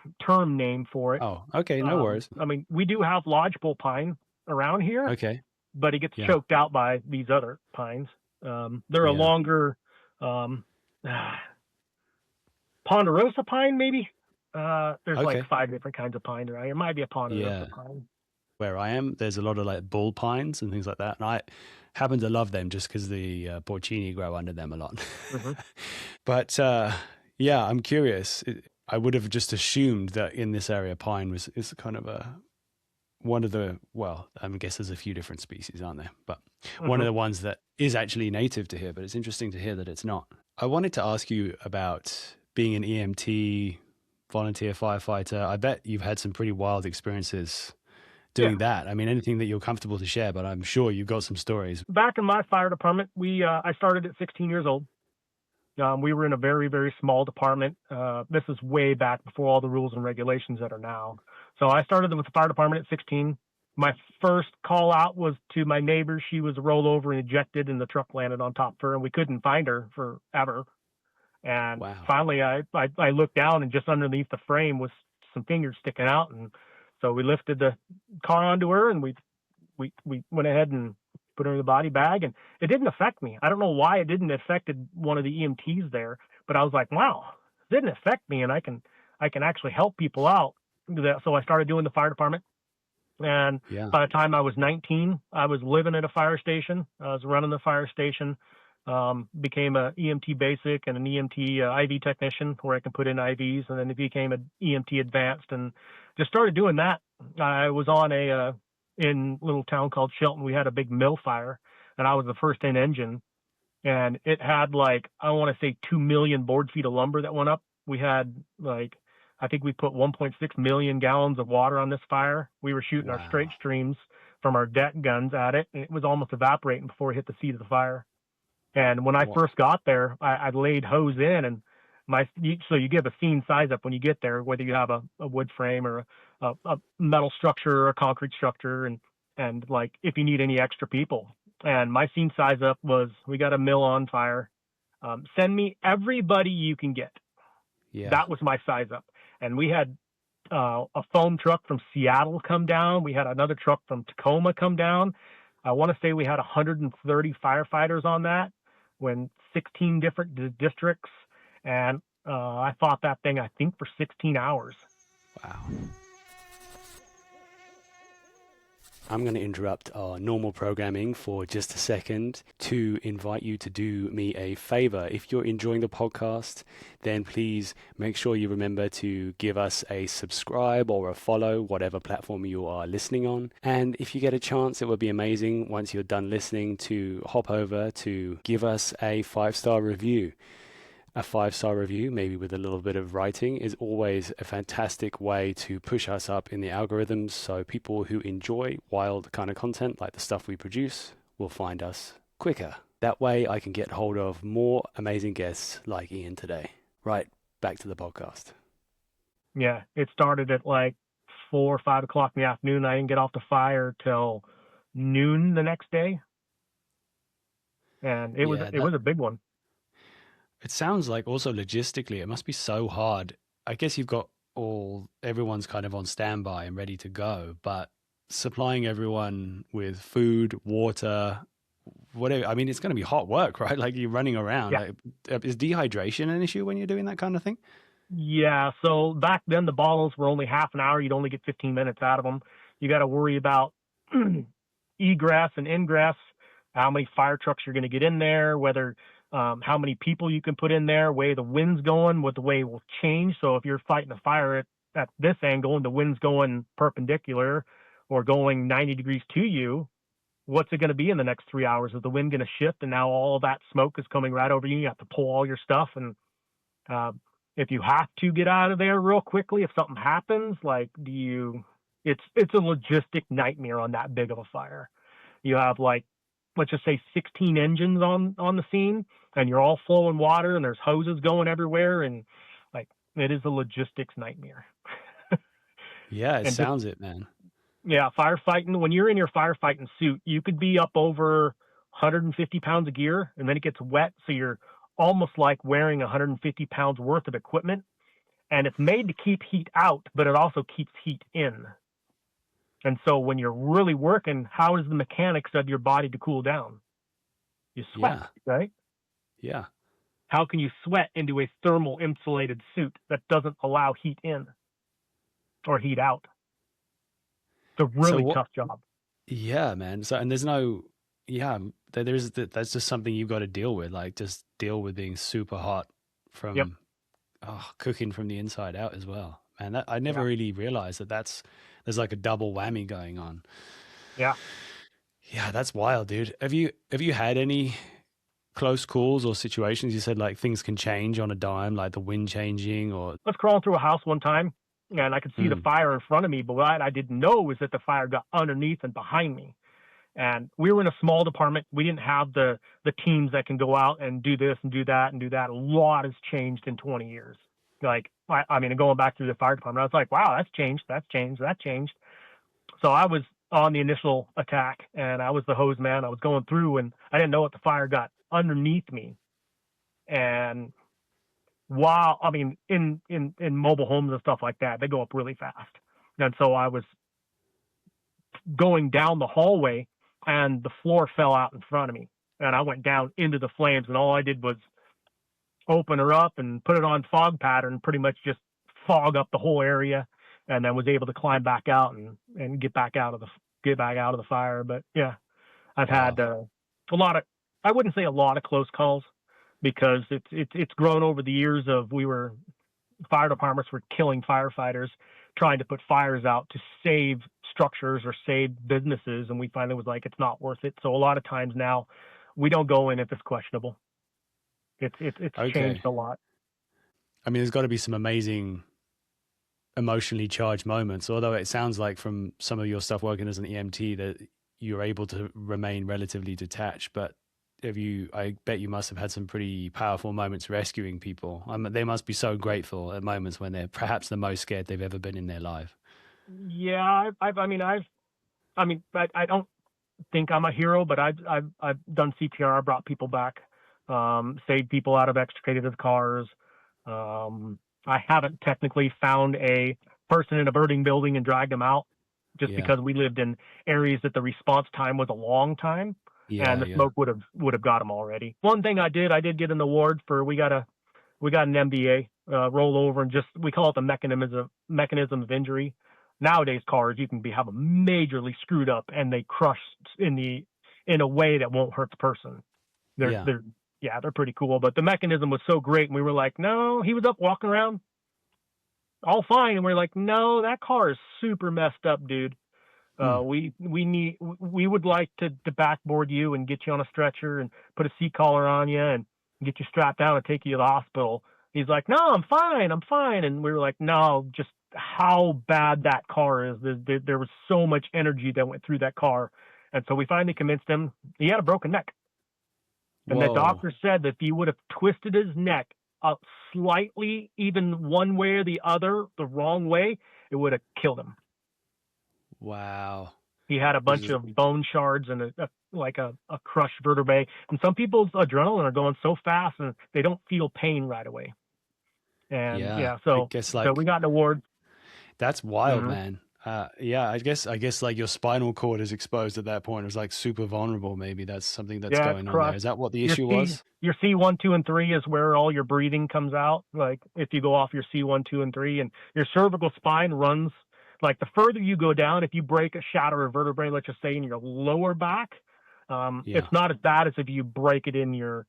name for it. Oh, okay. No worries. I mean, we do have lodgepole pine around here. Okay. But it gets choked out by these other pines. They're a longer ponderosa pine, maybe. There's like 5 different kinds of pine around here. It might be a ponderosa pine. Where I am, there's a lot of like bull pines and things like that. And I happen to love them just because the porcini grow under them a lot. But I'm curious. I would have just assumed that in this area, pine is kind of one of the, well, I guess there's a few different species, aren't there? But one of the ones that is actually native to here, but it's interesting to hear that it's not. I wanted to ask you about being an EMT, volunteer firefighter. I bet you've had some pretty wild experiences doing that? I mean, anything that you're comfortable to share, but I'm sure you've got some stories. Back in my fire department, I started at 16 years old. We were in a very, very small department. This is way back before all the rules and regulations that are now. So I started with the fire department at 16. My first call out was to my neighbor. She was rolled over and ejected, and the truck landed on top of her, and we couldn't find her forever. And finally, I looked down, and just underneath the frame was some fingers sticking out, and so we lifted the car onto her, and we went ahead and put her in the body bag, and it didn't affect me. I don't know why it didn't affect one of the EMTs there, but I was like, wow, it didn't affect me, and I can actually help people out. So I started doing the fire department. And by the time I was 19, I was living at a fire station. I was running the fire station, became an EMT basic and an EMT IV technician where I can put in IVs, and then it became an EMT advanced and just started doing that. I was on in a little town called Shelton. We had a big mill fire, and I was the first in engine, and it had I want to say 2 million board feet of lumber that went up. We had I think we put 1.6 million gallons of water on this fire. We were shooting our straight streams from our deck guns at it, and it was almost evaporating before it hit the seat of the fire. And when I first got there, I laid hose in, and so you give a scene size up when you get there, whether you have a wood frame or a metal structure or a concrete structure, and if you need any extra people. And my scene size up was, we got a mill on fire. Send me everybody you can get. Yeah. That was my size up. And we had a foam truck from Seattle come down. We had another truck from Tacoma come down. I want to say we had 130 firefighters on that, when 16 different districts. And I fought that thing, I think, for 16 hours. Wow. I'm going to interrupt our normal programming for just a second to invite you to do me a favor. If you're enjoying the podcast, then please make sure you remember to give us a subscribe or a follow, whatever platform you are listening on. And if you get a chance, it would be amazing once you're done listening to hop over to give us a 5-star review. A 5-star review, maybe with a little bit of writing, is always a fantastic way to push us up in the algorithms, so people who enjoy wild kind of content like the stuff we produce will find us quicker. That way I can get hold of more amazing guests like Ian today. Right, back to the podcast. Yeah, it started at 4 or 5 o'clock in the afternoon. I didn't get off the fire till noon the next day. And it was a big one. It sounds like also logistically, it must be so hard. I guess you've got everyone's kind of on standby and ready to go, but supplying everyone with food, water, whatever. I mean, it's going to be hot work, right? Like, you're running around. Yeah. Is dehydration an issue when you're doing that kind of thing? Yeah. So back then the bottles were only half an hour. You'd only get 15 minutes out of them. You got to worry about egress and ingress, how many fire trucks you're going to get in there, whether how many people you can put in there, way the wind's going, what the way will change. So if you're fighting a fire at this angle and the wind's going perpendicular or going 90 degrees to you, what's it going to be in the next 3 hours? Is the wind going to shift, and now all that smoke is coming right over you? You have to pull all your stuff. And if you have to get out of there real quickly, if something happens, it's a logistic nightmare on that big of a fire. You have let's just say 16 engines on the scene, and you're all flowing water, and there's hoses going everywhere, and it is a logistics nightmare. Yeah, it sounds it, man. Yeah, firefighting, when you're in your firefighting suit, you could be up over 150 pounds of gear, and then it gets wet, so you're almost like wearing 150 pounds worth of equipment, and it's made to keep heat out, but it also keeps heat in. And so when you're really working, how is the mechanics of your body to cool down? You sweat, right? Yeah. How can you sweat into a thermal insulated suit that doesn't allow heat in or heat out? It's a really tough job. Yeah, man. So, and there's that's just something you've got to deal with. Just deal with being super hot from cooking from the inside out as well. Man, I never really realized there's like a double whammy going on. Yeah. Yeah, that's wild, dude. Have you had any close calls or situations? You said things can change on a dime, like the wind changing or... I was crawling through a house one time. and I could see the fire in front of me. But what I didn't know was that the fire got underneath and behind me. And we were in a small department. We didn't have the teams that can go out and do this and do that and do that. A lot has changed in 20 years. Like, I mean, going back to the fire department, I was like, wow, that's changed. That changed. So I was on the initial attack, and I was the hose man. I was going through, and I didn't know what the fire got underneath me. And while, I mean, in mobile homes and stuff like that, they go up really fast. And so I was going down the hallway, and the floor fell out in front of me, and I went down into the flames, and all I did was open her up and put it on fog pattern, pretty much just fog up the whole area, and then was able to climb back out and get back out of the fire. But yeah, I've had a lot of, I wouldn't say a lot of close calls, because it's grown over the years of fire departments were killing firefighters trying to put fires out to save structures or save businesses, and we finally was like, it's not worth it. So a lot of times now we don't go in if it's questionable. It's Okay. changed a lot. I mean, there's got to be some amazing emotionally charged moments, although it sounds like from some of your stuff working as an EMT that you're able to remain relatively detached. But I bet you must have had some pretty powerful moments rescuing people. They must be so grateful at moments when they're perhaps the most scared they've ever been in their life. Yeah, I don't think I'm a hero, but I've done CPR, brought people back, saved people out of extricated cars. I haven't technically found a person in a burning building and dragged them out, just because we lived in areas that the response time was a long time. And the smoke would have got them already. One thing I did get an award for. We got an MBA rollover, and we call it the mechanism of injury. Nowadays, cars you can have them majorly screwed up, and they crush in a way that won't hurt the person. They're pretty cool. But the mechanism was so great, and we were like, no, he was up walking around all fine, and we're like, no, that car is super messed up, dude. We would like to backboard you and get you on a stretcher and put a seat collar on you and get you strapped down and take you to the hospital. He's like, no, I'm fine. And we were like, no, just how bad that car is. There was so much energy that went through that car. And so we finally convinced him. He had a broken neck. And the doctor said that if he would have twisted his neck up slightly, even one way or the other, the wrong way, it would have killed him. Wow. He had a bunch of bone shards and a crushed vertebrae. And some people's adrenaline are going so fast and they don't feel pain right away. And so we got an award. That's wild, man. I guess like your spinal cord is exposed at that point. It was like super vulnerable. Maybe that's something that's going on there. Is that what the issue was? Your C1, 2, and 3 is where all your breathing comes out. Like if you go off your C1, 2, and 3, and your cervical spine runs. Like the further you go down, if you break a shatter a vertebrae, let's just say in your lower back, it's not as bad as if you break it in your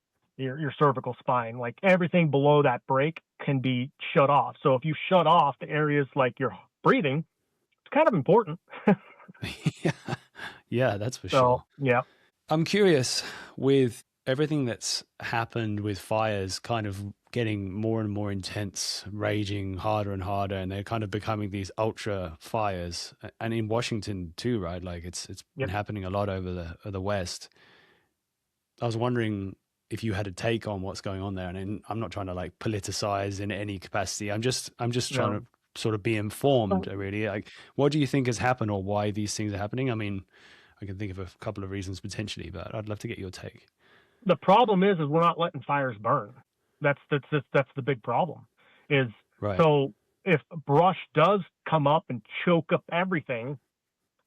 cervical spine. Like everything below that break can be shut off. So if you shut off the areas like your breathing, it's kind of important. Yeah, that's for sure. Yeah. I'm curious, with everything that's happened with fires kind of getting more and more intense, raging harder and harder, and they're kind of becoming these ultra fires. And in Washington too, right? Like it's been happening a lot over the West. I was wondering if you had a take on what's going on there. And I'm not trying to like politicize in any capacity. I'm just trying to sort of be informed, really. Like, what do you think has happened, or why these things are happening? I mean, I can think of a couple of reasons potentially, but I'd love to get your take. The problem is we're not letting fires burn. That's the big problem. So if brush does come up and choke up everything,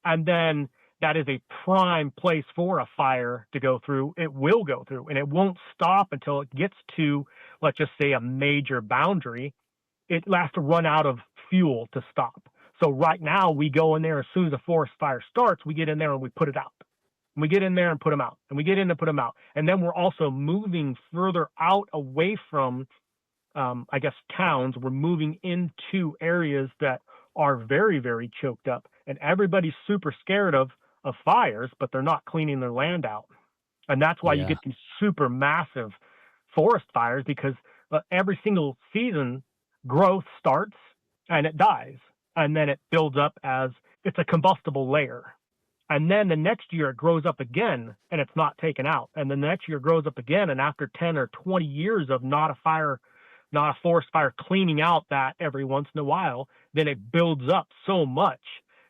and then that is a prime place for a fire to go through, it will go through, and it won't stop until it gets to, let's just say, a major boundary. It has to run out of fuel to stop. So right now we go in there as soon as a forest fire starts, we get in there and we put it out. We get in there and put them out, and we get in and put them out. And then we're also moving further out away from, towns. We're moving into areas that are very, very choked up, and everybody's super scared of fires, but they're not cleaning their land out. And that's why you get these super massive forest fires, because every single season growth starts, and it dies. And then it builds up as it's a combustible layer. And then the next year it grows up again and it's not taken out. And the next year it grows up again. And after 10 or 20 years of not a forest fire cleaning out that every once in a while, then it builds up so much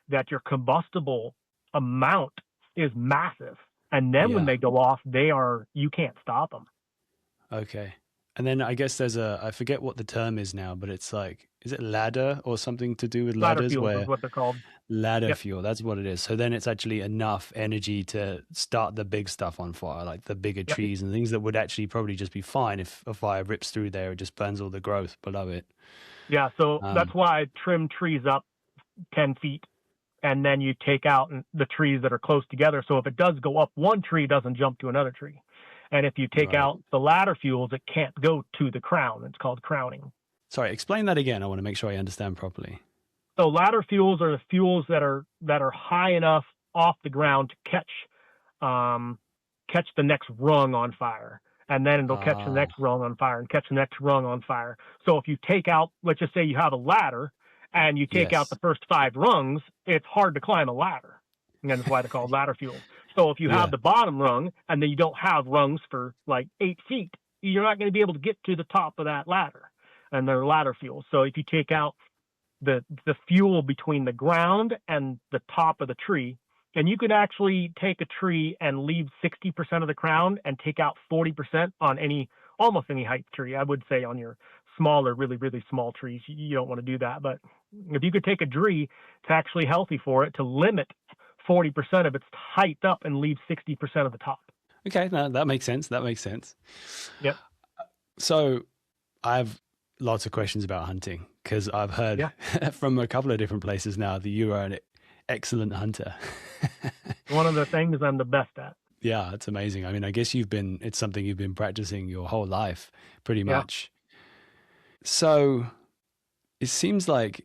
that your combustible amount is massive. And then when they go off, you can't stop them. Okay. And then I guess there's I forget what the term is now, but it's like, is it ladder or something to do with ladders? Ladder fuel is what they're called. Ladder fuel, that's what it is. So then it's actually enough energy to start the big stuff on fire, like the bigger trees and things that would actually probably just be fine if a fire rips through there, it just burns all the growth below it. Yeah, so that's why I trim trees up 10 feet, and then you take out the trees that are close together. So if it does go up, one tree doesn't jump to another tree. And if you take out the ladder fuels, it can't go to the crown. It's called crowning. Sorry, explain that again. I want to make sure I understand properly. So ladder fuels are the fuels that are high enough off the ground to catch the next rung on fire. And then it'll catch the next rung on fire and catch the next rung on fire. So if you take out, let's just say you have a ladder and you take out the first 5 rungs, it's hard to climb a ladder. And that's why they're called ladder fuels. So if you have the bottom rung and then you don't have rungs for like 8 feet, you're not going to be able to get to the top of that ladder. And they're ladder fuels. So if you take out the fuel between the ground and the top of the tree, and you could actually take a tree and leave 60% of the crown and take out 40% on almost any height tree. I would say on your smaller, really, really small trees, you don't want to do that. But if you could take a tree, it's actually healthy for it to limit 40% of its height up and leave 60% of the top. Okay, no, that makes sense. Yep. So I have lots of questions about hunting because I've heard from a couple of different places now that you are an excellent hunter. One of the things I'm the best at. Yeah, it's amazing. I mean, I guess it's something you've been practicing your whole life pretty much. So it seems like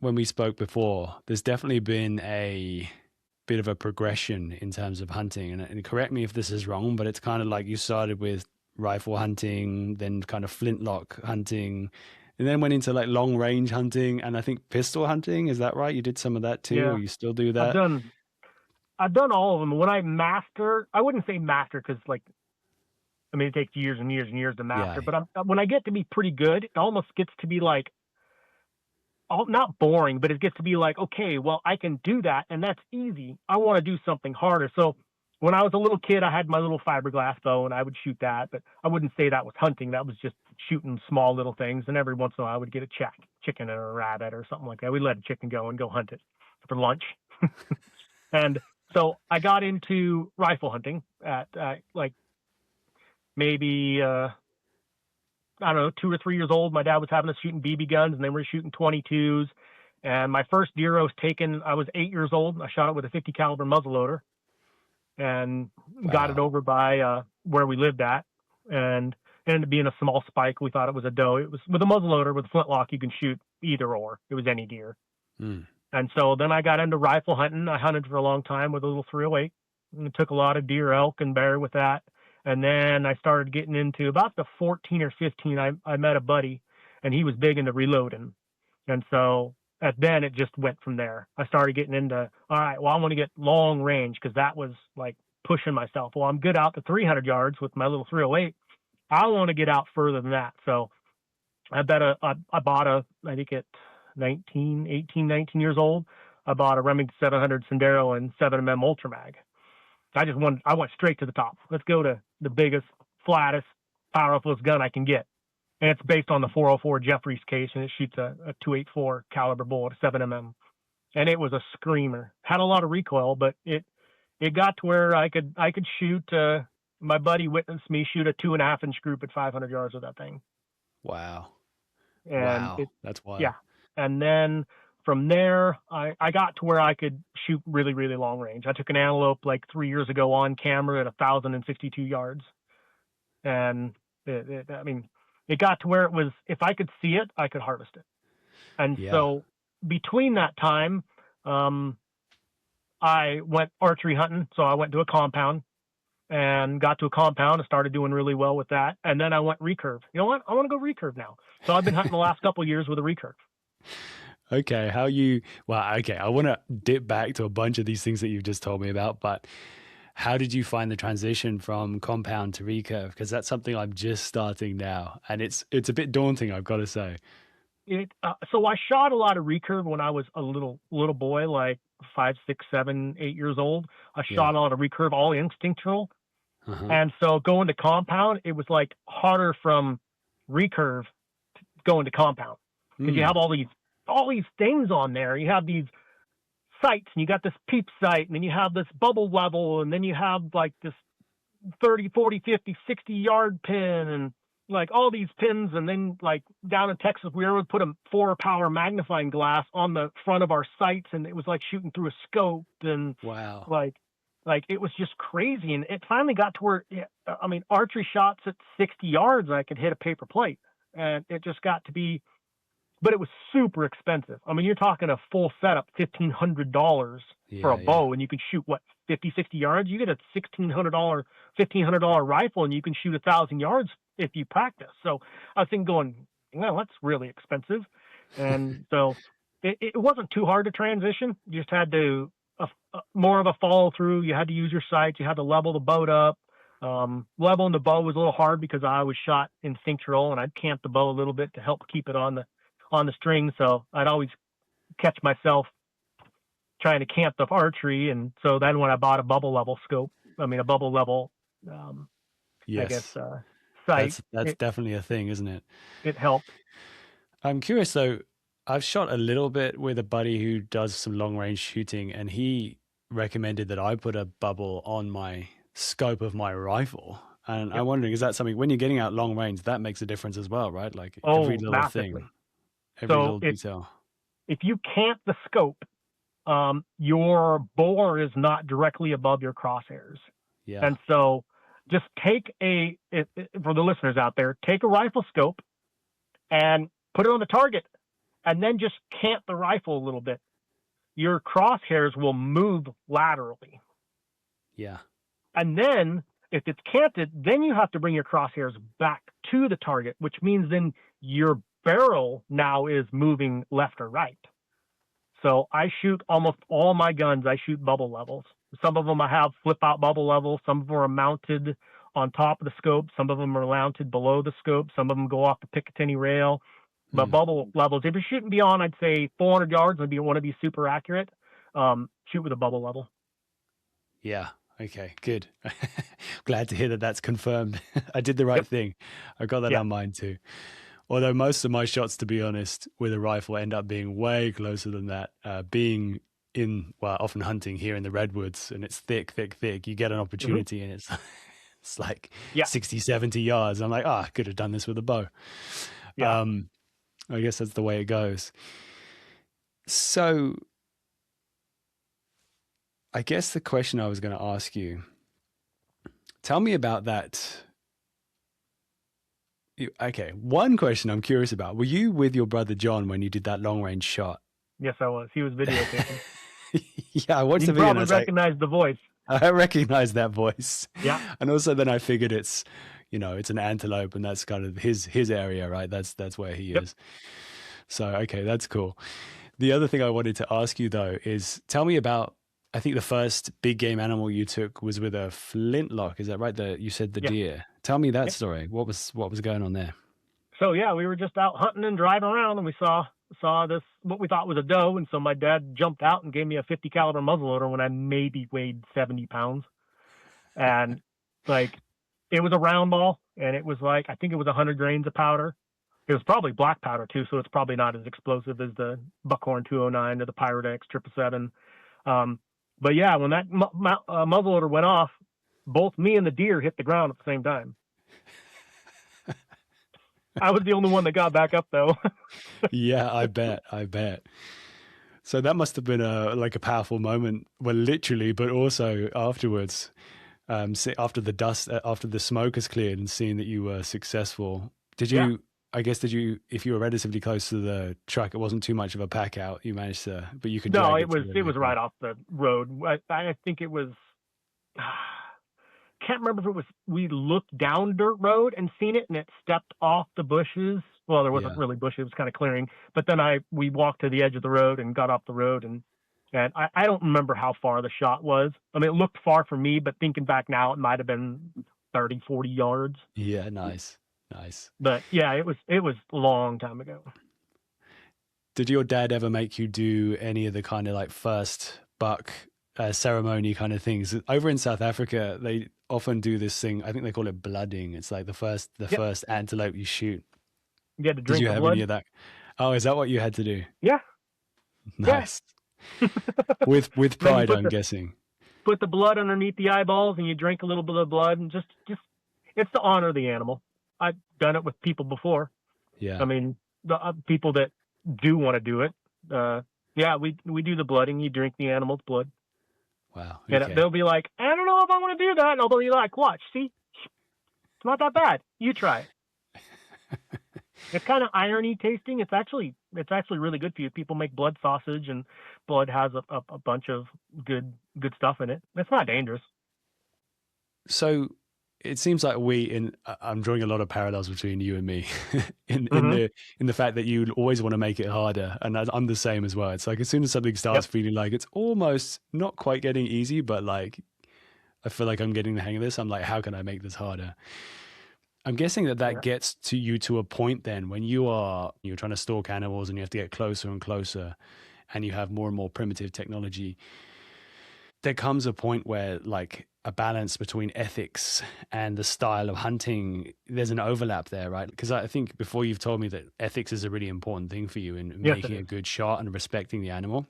when we spoke before, there's definitely been a bit of a progression in terms of hunting. And correct me if this is wrong, but it's kind of like you started with rifle hunting, then kind of flintlock hunting, and then went into like long range hunting and I think pistol hunting. Is that right? You did some of that too, or you still do that? I've done all of them. When I wouldn't say master because it takes years and years and years to master, but when I get to be pretty good, it almost gets to be like, not boring, but it gets to be like, okay, well, I can do that, and that's easy. I want to do something harder. So when I was a little kid, I had my little fiberglass bow, and I would shoot that, but I wouldn't say that was hunting. That was just shooting small little things, and every once in a while I would get a chicken or a rabbit or something like that. We'd let a chicken go and go hunt it for lunch. And so I got into rifle hunting at like maybe... I don't know, 2 or 3 years old. My dad was having us shooting BB guns and they were shooting 22s. And my first deer I was taken, I was 8 years old. I shot it with a 50 caliber muzzleloader and got it over by where we lived at. And it ended up being a small spike. We thought it was a doe. It was with a muzzleloader, with a flintlock, you can shoot either or. It was any deer. And so then I got into rifle hunting. I hunted for a long time with a little 308 and took a lot of deer, elk, and bear with that. And then I started getting into about the 14 or 15, I met a buddy and he was big into reloading. And so then it just went from there. I started getting into, all right, well, I want to get long range because that was like pushing myself. Well, I'm good out to 300 yards with my little 308. I want to get out further than that. So I bought I think at 18, 19 years old, I bought a Remington 700 Sendero and 7mm Ultra Mag. I went straight to the top. Let's go to the biggest, flattest, powerfulest gun I can get. And it's based on the 404 Jeffries case, and it shoots a 284 caliber bullet, 7mm. And it was a screamer. Had a lot of recoil, but it got to where I could shoot. My buddy witnessed me shoot a 2.5-inch group at 500 yards with that thing. Wow. And That's wild. Yeah. And then from there, I got to where I could shoot really, really long range. I took an antelope like 3 years ago on camera at 1,062 yards. And it got to where it was, if I could see it, I could harvest it. And so between that time, I went archery hunting. So I went to a compound and got to a compound and started doing really well with that. And then I went recurve. You know what? I want to go recurve now. So I've been hunting the last couple of years with a recurve. Okay, okay, I want to dip back to a bunch of these things that you've just told me about, but how did you find the transition from compound to recurve? Because that's something I'm just starting now, and it's a bit daunting, I've got to say. So I shot a lot of recurve when I was a little boy, like 5, 6, 7, 8 years old. I Yeah. shot a lot of recurve, all instinctual. Uh-huh. And so going to compound, it was like harder from recurve to going to compound because you have all these things on there. You have these sights, and you got this peep sight, and then you have this bubble level, and then you have like this 30, 40, 50, 60 yard pin, and like all these pins. And then like down in Texas, we were able to put a 4-power magnifying glass on the front of our sights, and it was like shooting through a scope. And Wow. like it was just crazy. And it finally got to where, I mean, archery shots at 60 yards, I could hit a paper plate, and it just got to be, but it was super expensive. I mean, you're talking a full setup, $1,500 for a bow, and you can shoot what, 50, 60 yards. You get a $1,500 rifle, and you can shoot 1,000 yards if you practice. So I was thinking, going, well, that's really expensive. And so it wasn't too hard to transition. You just had to more of a follow through. You had to use your sights. You had to level the boat up. Leveling the bow was a little hard because I always shot instinctual, and I'd camp the bow a little bit to help keep it on the string. So I'd always catch myself trying to camp the archery. And so then when I bought a bubble level Yes. I guess, sight, That's definitely a thing, isn't it? It helped. I'm curious though. I've shot a little bit with a buddy who does some long range shooting, and he recommended that I put a bubble on my scope of my rifle. And I'm wondering, is that something when you're getting out long range that makes a difference as well, right? Like every little massively. thing, every little detail. If you camp the scope, your bore is not directly above your crosshairs. Yeah. And so just take for the listeners out there, take a rifle scope and put it on the target, and then just camp the rifle a little bit. Your crosshairs will move laterally. Yeah. And then if it's canted, then you have to bring your crosshairs back to the target, which means then your barrel now is moving left or right. So I shoot almost all my guns. I shoot bubble levels. Some of them I have flip out bubble levels. Some of them are mounted on top of the scope. Some of them are mounted below the scope. Some of them go off the Picatinny rail. But bubble levels, if you're shooting beyond, I'd say 400 yards, and you want to be super accurate, shoot with a bubble level. Yeah. Okay, good. Glad to hear that that's confirmed. I did the right thing. I got that on mine too. Although most of my shots, to be honest, with a rifle end up being way closer than that. Being often hunting here in the redwoods, and it's thick. You get an opportunity and it's like 60, 70 yards. I'm like, I could have done this with a bow. Yeah. I guess that's the way it goes. So I guess the question I was going to ask you, tell me about that. Okay, one question I'm curious about. Were you with your brother John when you did that long range shot? Yes, I was. He was videotaping. Yeah, I watched the video. You probably recognize the voice. I recognize that voice. Yeah. And also then I figured it's an antelope, and that's kind of his area, right? That's where he is. So, okay, that's cool. The other thing I wanted to ask you though is tell me about, I think the first big game animal you took was with a flintlock. Is that right? You said the deer. Tell me that story. What was going on there? So we were just out hunting and driving around, and we saw this, what we thought was a doe. And so my dad jumped out and gave me a 50 caliber muzzleloader when I maybe weighed 70 pounds. And like, it was a round ball, and it was like, I think it was 100 grains of powder. It was probably black powder too, so it's probably not as explosive as the Buckhorn 209 or the Pyrodex 777. But yeah, when that muzzleloader went off, both me and the deer hit the ground at the same time. I was the only one that got back up though. Yeah, I bet. So that must have been a powerful moment. Well, literally, but also afterwards, after the smoke has cleared and seeing that you were successful. Did you? Yeah. I guess if you were relatively close to the truck, it wasn't too much of a pack out. You managed to, but you could. No, it was right off the road. I think it was can't remember if we looked down dirt road and seen it and it stepped off the bushes. Well, there wasn't really bushes, it was kind of clearing. But then we walked to the edge of the road and got off the road, and I don't remember how far the shot was. I mean, it looked far for me, but thinking back now, it might have been 30, 40 yards. Yeah, nice. But yeah, it was a long time ago. Did your dad ever make you do any of the kind of like first buck ceremony kind of things? Over in South Africa, they often do this thing. I think they call it blooding. It's like the first antelope you shoot. You had to drink Did you the have blood? any of that? Oh, is that what you had to do? Yeah. Nice. Yeah. with pride, I'm guessing. Put the blood underneath the eyeballs, and you drink a little bit of blood, and just it's to honor the animal. I've done it with people before. Yeah. I mean, the people that do want to do it. Yeah, we do the blooding. You drink the animal's blood. Wow. Okay. And they'll be like, I don't know if I want to do that. And they'll be like, watch, see, it's not that bad. You try it. It's kind of irony tasting. It's actually really good for you. People make blood sausage, and blood has a bunch of good stuff in it. It's not dangerous. So it seems like I'm drawing a lot of parallels between you and me in the fact that you always want to make it harder, and I'm the same as well. It's like as soon as something starts feeling like it's almost not quite getting easy, but like I feel like I'm getting the hang of this, I'm like, how can I make this harder? I'm guessing that gets to you to a point then when you're trying to stalk animals and you have to get closer and closer, and you have more and more primitive technology. There comes a point where like a balance between ethics and the style of hunting, there's an overlap there, right? Because I think before you've told me that ethics is a really important thing for you in making a good shot and respecting the animal.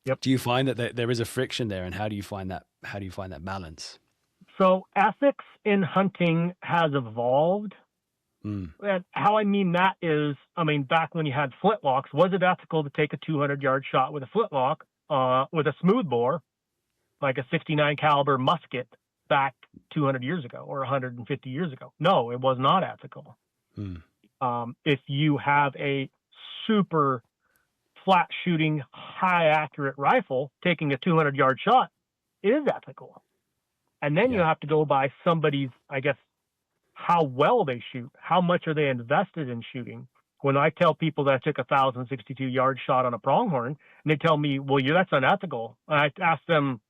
Yep. Do you find that there is a friction there, and how do you find that balance? So ethics in hunting has evolved. And how I mean that is, I mean, back when you had flintlocks, was it ethical to take a 200-yard shot with a flintlock with a smoothbore, like a 69 caliber musket back 200 years ago or 150 years ago? No, it was not ethical. If you have a super flat shooting, high accurate rifle, taking a 200-yard shot is ethical. And then you have to go by somebody's, I guess, how well they shoot. How much are they invested in shooting? When I tell people that I took a 1,062-yard shot on a pronghorn, and they tell me, well, that's unethical. I ask them,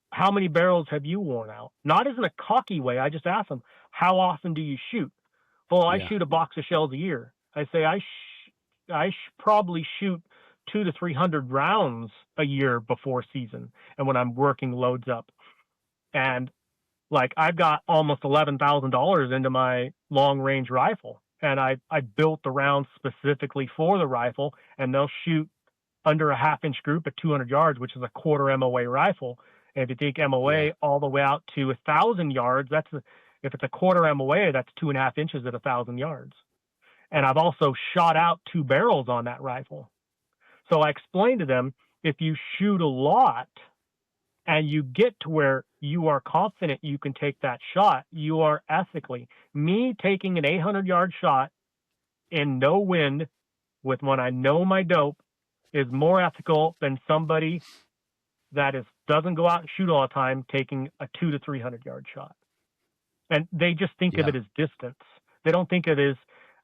how many barrels have you worn out? Not as in a cocky way. I just ask them, how often do you shoot? Well, I shoot a box of shells a year. I say, I probably shoot 200 to 300 rounds a year before season, and when I'm working loads up. And like, I've got almost $11,000 into my long range rifle, and I built the rounds specifically for the rifle, and they'll shoot under a half-inch group at 200 yards, which is a quarter MOA rifle. And if you take MOA all the way out to 1,000 yards, if it's a quarter MOA, that's 2.5 inches at 1,000 yards. And I've also shot out 2 barrels on that rifle. So I explained to them, if you shoot a lot and you get to where you are confident you can take that shot, you are ethically. Me taking an 800-yard shot in no wind with when I know my dope is more ethical than somebody that doesn't go out and shoot all the time taking a 200 to 300-yard shot. And they just think of it as distance. They don't think of it as,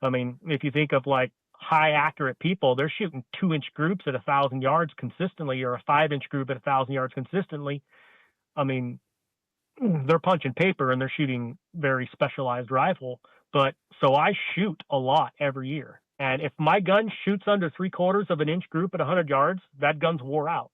I mean, if you think of like high accurate people, they're shooting 2-inch groups at 1,000 yards consistently, or a 5-inch group at 1,000 yards consistently. I mean, they're punching paper and they're shooting very specialized rifle. But so I shoot a lot every year. And if my gun shoots under 3/4 of an inch group at 100 yards, that gun's wore out.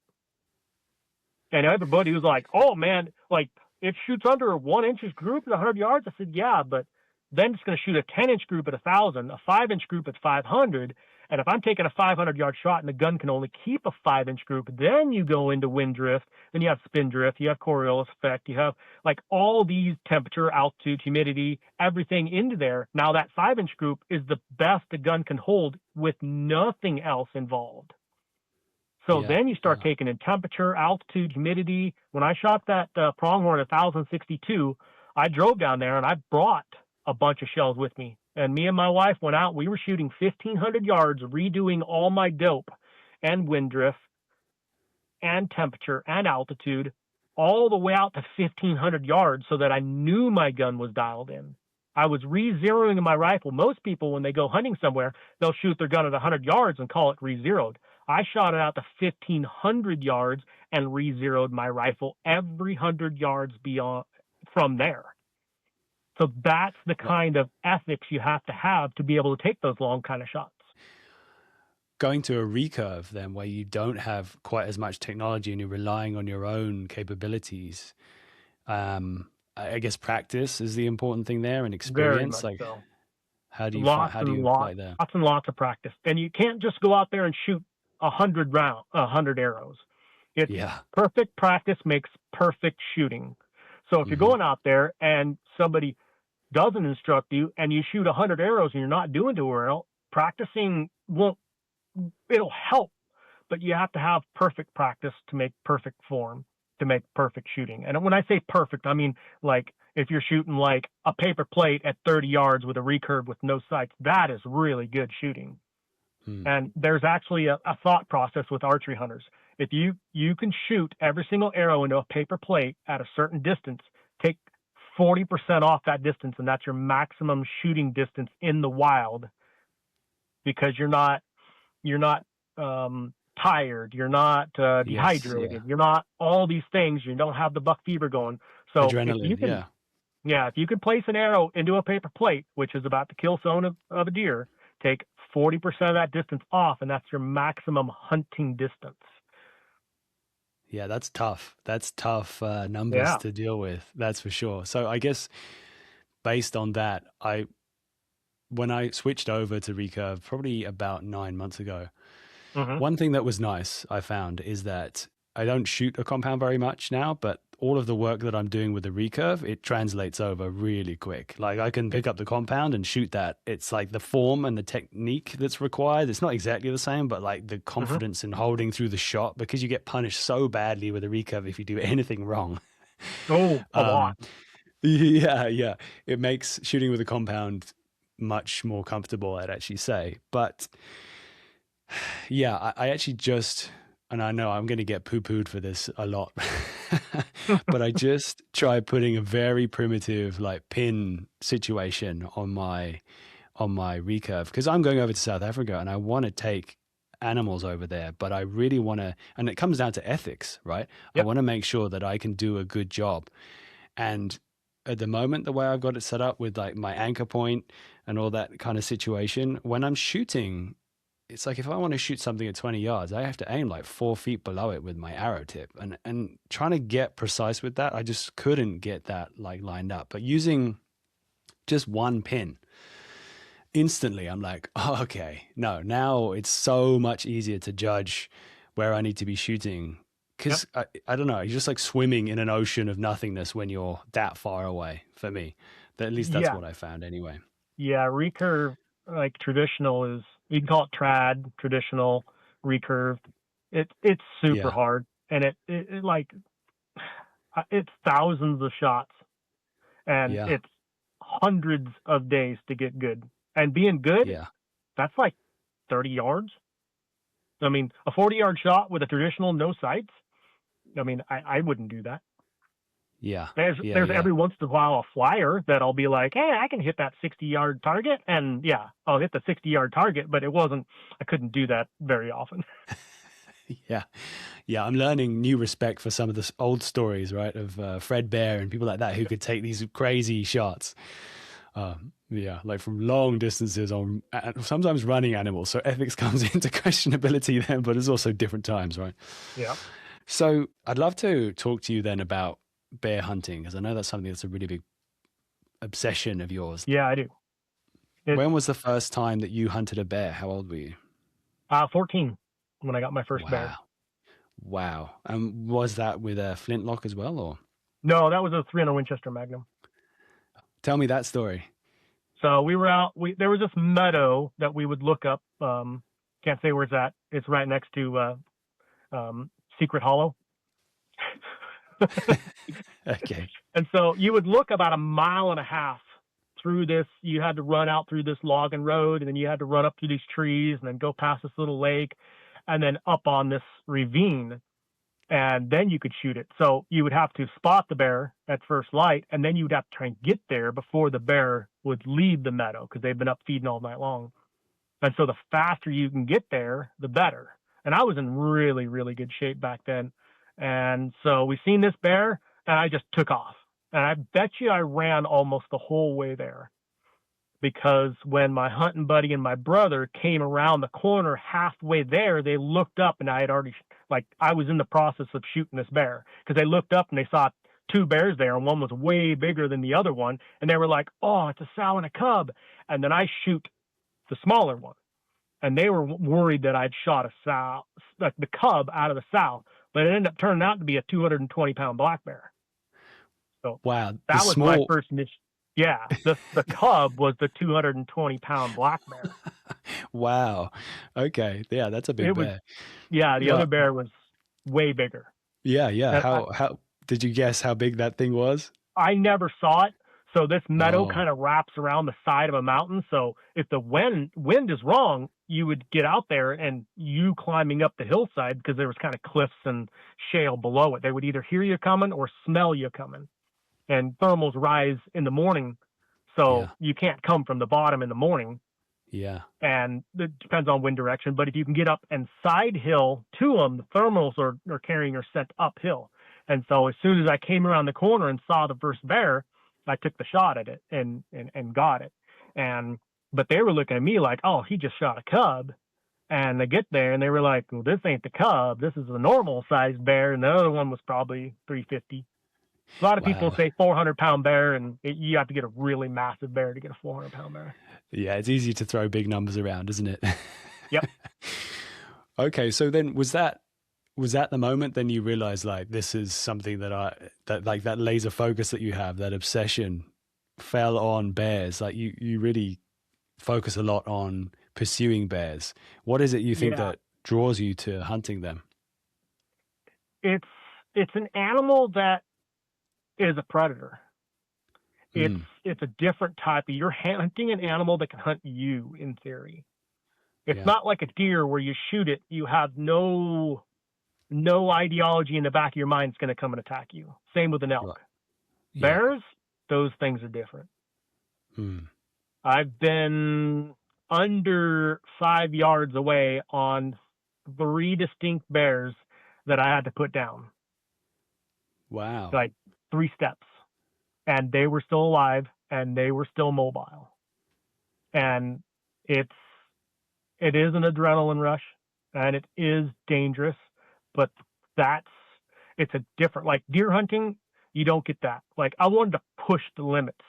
And everybody was like, oh man, like it shoots under a 1-inch group at 100 yards. I said, yeah, but then it's going to shoot a 10-inch group at 1,000, a 5-inch group at 500. And if I'm taking a 500-yard shot and the gun can only keep a 5-inch group, then you go into wind drift, then you have spin drift, you have Coriolis effect, you have like all these temperature, altitude, humidity, everything into there. Now that 5-inch group is the best the gun can hold with nothing else involved. So then you start taking in temperature, altitude, humidity. When I shot that pronghorn at 1,062, I drove down there and I brought a bunch of shells with me. And me and my wife went out. We were shooting 1,500 yards, redoing all my dope and wind drift and temperature and altitude all the way out to 1,500 yards so that I knew my gun was dialed in. I was re-zeroing my rifle. Most people, when they go hunting somewhere, they'll shoot their gun at 100 yards and call it re-zeroed. I shot it out to 1,500 yards and re-zeroed my rifle every 100 yards beyond from there. So that's the kind of ethics you have to be able to take those long kind of shots. Going to a recurve then, where you don't have quite as much technology and you're relying on your own capabilities, I guess practice is the important thing there, and experience. Very much Like, so. how do you Lots apply that? Lots and lots of practice. And you can't just go out there and shoot 100 arrows. It's perfect practice makes perfect shooting. So if you're going out there and somebody doesn't instruct you and you shoot 100 arrows and you're not doing too well, practicing it'll help, but you have to have perfect practice to make perfect form, to make perfect shooting. And when I say perfect, I mean, like, if you're shooting like a paper plate at 30 yards with a recurve with no sights, that is really good shooting. And there's actually a thought process with archery hunters. If you can shoot every single arrow into a paper plate at a certain distance, take 40% off that distance, and that's your maximum shooting distance in the wild, because you're not tired, you're not dehydrated, you're not all these things, you don't have the buck fever going. So adrenaline, if you can place an arrow into a paper plate, which is about the kill zone of a deer, take 40% of that distance off, and that's your maximum hunting distance. Yeah, that's tough. That's tough numbers to deal with. That's for sure. So I guess based on that, when I switched over to recurve probably about 9 months ago, one thing that was nice I found is that I don't shoot a compound very much now, but all of the work that I'm doing with the recurve, it translates over really quick. Like, I can pick up the compound and shoot that. It's like the form and the technique that's required. It's not exactly the same, but like the confidence in holding through the shot, because you get punished so badly with a recurve if you do anything wrong. Oh, a lot. Yeah. It makes shooting with a compound much more comfortable, I'd actually say. But yeah, I actually just, and I know I'm going to get poo-pooed for this a lot, but I just tried putting a very primitive like pin situation on my recurve, because I'm going over to South Africa and I want to take animals over there, but I really want to, and it comes down to ethics, right? Yep. I want to make sure that I can do a good job. And at the moment, the way I've got it set up with like my anchor point and all that kind of situation, when I'm shooting, it's like if I want to shoot something at 20 yards, I have to aim like 4 feet below it with my arrow tip. And trying to get precise with that, I just couldn't get that like lined up. But using just one pin, instantly I'm like, oh, okay, no, now it's so much easier to judge where I need to be shooting. Because I don't know, you're just like swimming in an ocean of nothingness when you're that far away, for me. At least that's what I found anyway. Yeah, recurve, like traditional is, you can call it trad, traditional, recurve. It's super hard, and it like, it's thousands of shots, and it's hundreds of days to get good. And being good, that's like 30 yards. I mean, a 40-yard shot with a traditional no sights, I mean, I wouldn't do that. There's every once in a while a flyer that I'll be like, hey, I can hit that 60-yard target. And I'll hit the 60-yard target, but I couldn't do that very often. I'm learning new respect for some of the old stories, right, of Fred Bear and people like that who could take these crazy shots. Like from long distances on sometimes running animals. So ethics comes into questionability then, but it's also different times, right? Yeah. So I'd love to talk to you then about bear hunting, because I know that's something that's a really big obsession of yours. Yeah, I do. When was the first time that you hunted a bear? How old were you? 14, when I got my first bear. Wow. And was that with a flintlock as well, or? No, that was a 300 Winchester Magnum. Tell me that story. So we were out, there was this meadow that we would look up. Can't say where it's at. It's right next to Secret Hollow. Okay. And so you would look about 1.5 miles through this. You had to run out through this logging road, and then you had to run up through these trees and then go past this little lake and then up on this ravine. and then you could shoot it. So you would have to spot the bear at first light, and then you would have to try and get there before the bear would leave the meadow because they've been up feeding all night long. And so the faster you can get there, the better. And I was in really, really good shape back then. And so we seen this bear, and I just took off. And I bet you I ran almost the whole way there, because when my hunting buddy and my brother came around the corner halfway there, they looked up, and I had already, like, I was in the process of shooting this bear, because they looked up and they saw two bears there, and one was way bigger than the other one. And they were like, oh, it's a sow and a cub. And then I shoot the smaller one. And they were worried that I'd shot a sow, like the cub out of the sow, but it ended up turning out to be a 220-pound black bear. So wow, that was my first mission. Yeah, the cub was the 220-pound black bear. Wow. Okay. Yeah, that's a big bear. The other bear was way bigger. Yeah. How did you guess how big that thing was? I never saw it. So this meadow kind of wraps around the side of a mountain. So if the wind is wrong, you would get out there, and you climbing up the hillside, because there was kind of cliffs and shale below it, they would either hear you coming or smell you coming. And thermals rise in the morning, so you can't come from the bottom in the morning. Yeah. And it depends on wind direction. But if you can get up and side hill to them, the thermals are carrying your scent uphill. And so as soon as I came around the corner and saw the first bear, I took the shot at it and got it. But they were looking at me like, oh, he just shot a cub. And they get there and they were like, well, this ain't the cub. This is a normal sized bear. And the other one was probably 350. A lot of people say 400-pound bear, and you have to get a really massive bear to get a 400-pound bear. Yeah, it's easy to throw big numbers around, isn't it? Yep. Okay, so then was that the moment then you realized, like, this is something that laser focus that you have, that obsession fell on bears? Like you really focus a lot on pursuing bears. What is it you think that draws you to hunting them? It's an animal that is a predator. It's a different type. You're hunting an animal that can hunt you, in theory. It's not like a deer where you shoot it, you have no ideology in the back of your mind is going to come and attack you. Same with an elk. Right. Yeah. Bears, those things are different. I've been under 5 yards away on 3 distinct bears that I had to put down. Wow. Like 3 steps. And they were still alive, and they were still mobile. And it is an adrenaline rush, and it is dangerous, but it's a different, like deer hunting, you don't get that. Like, I wanted to push the limits.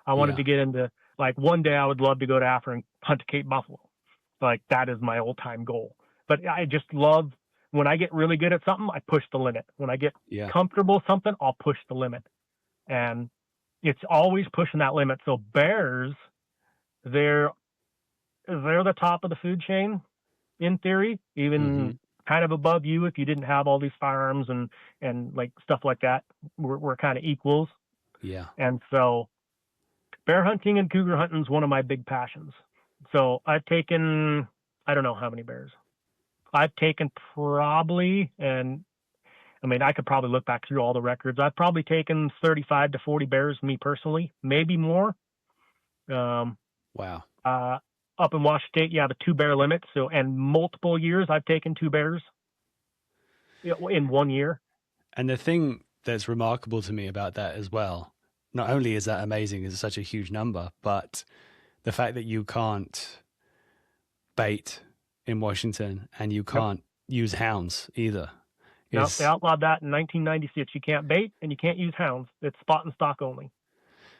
I wanted to get into, like, one day I would love to go to Africa and hunt a Cape buffalo. Like, that is my old-time goal. But I just love, when I get really good at something, I push the limit. When I get comfortable with something, I'll push the limit. And it's always pushing that limit. So bears, they're the top of the food chain, in theory, even kind of above you if you didn't have all these firearms and like stuff like that. We're kind of equals. Yeah. And so bear hunting and cougar hunting is one of my big passions. So I've taken, I don't know how many bears. I've taken probably, and I mean, I could probably look back through all the records. I've probably taken 35 to 40 bears, me personally, maybe more. Wow. Up in Washington State, you have a 2 bear limit. So, and multiple years, I've taken 2 bears in 1 year. And the thing that's remarkable to me about that as well, not only is that amazing, it's such a huge number, but the fact that you can't bait in Washington and you can't use hounds either. No, they outlawed that in 1996. You can't bait and you can't use hounds. It's spot and stock only.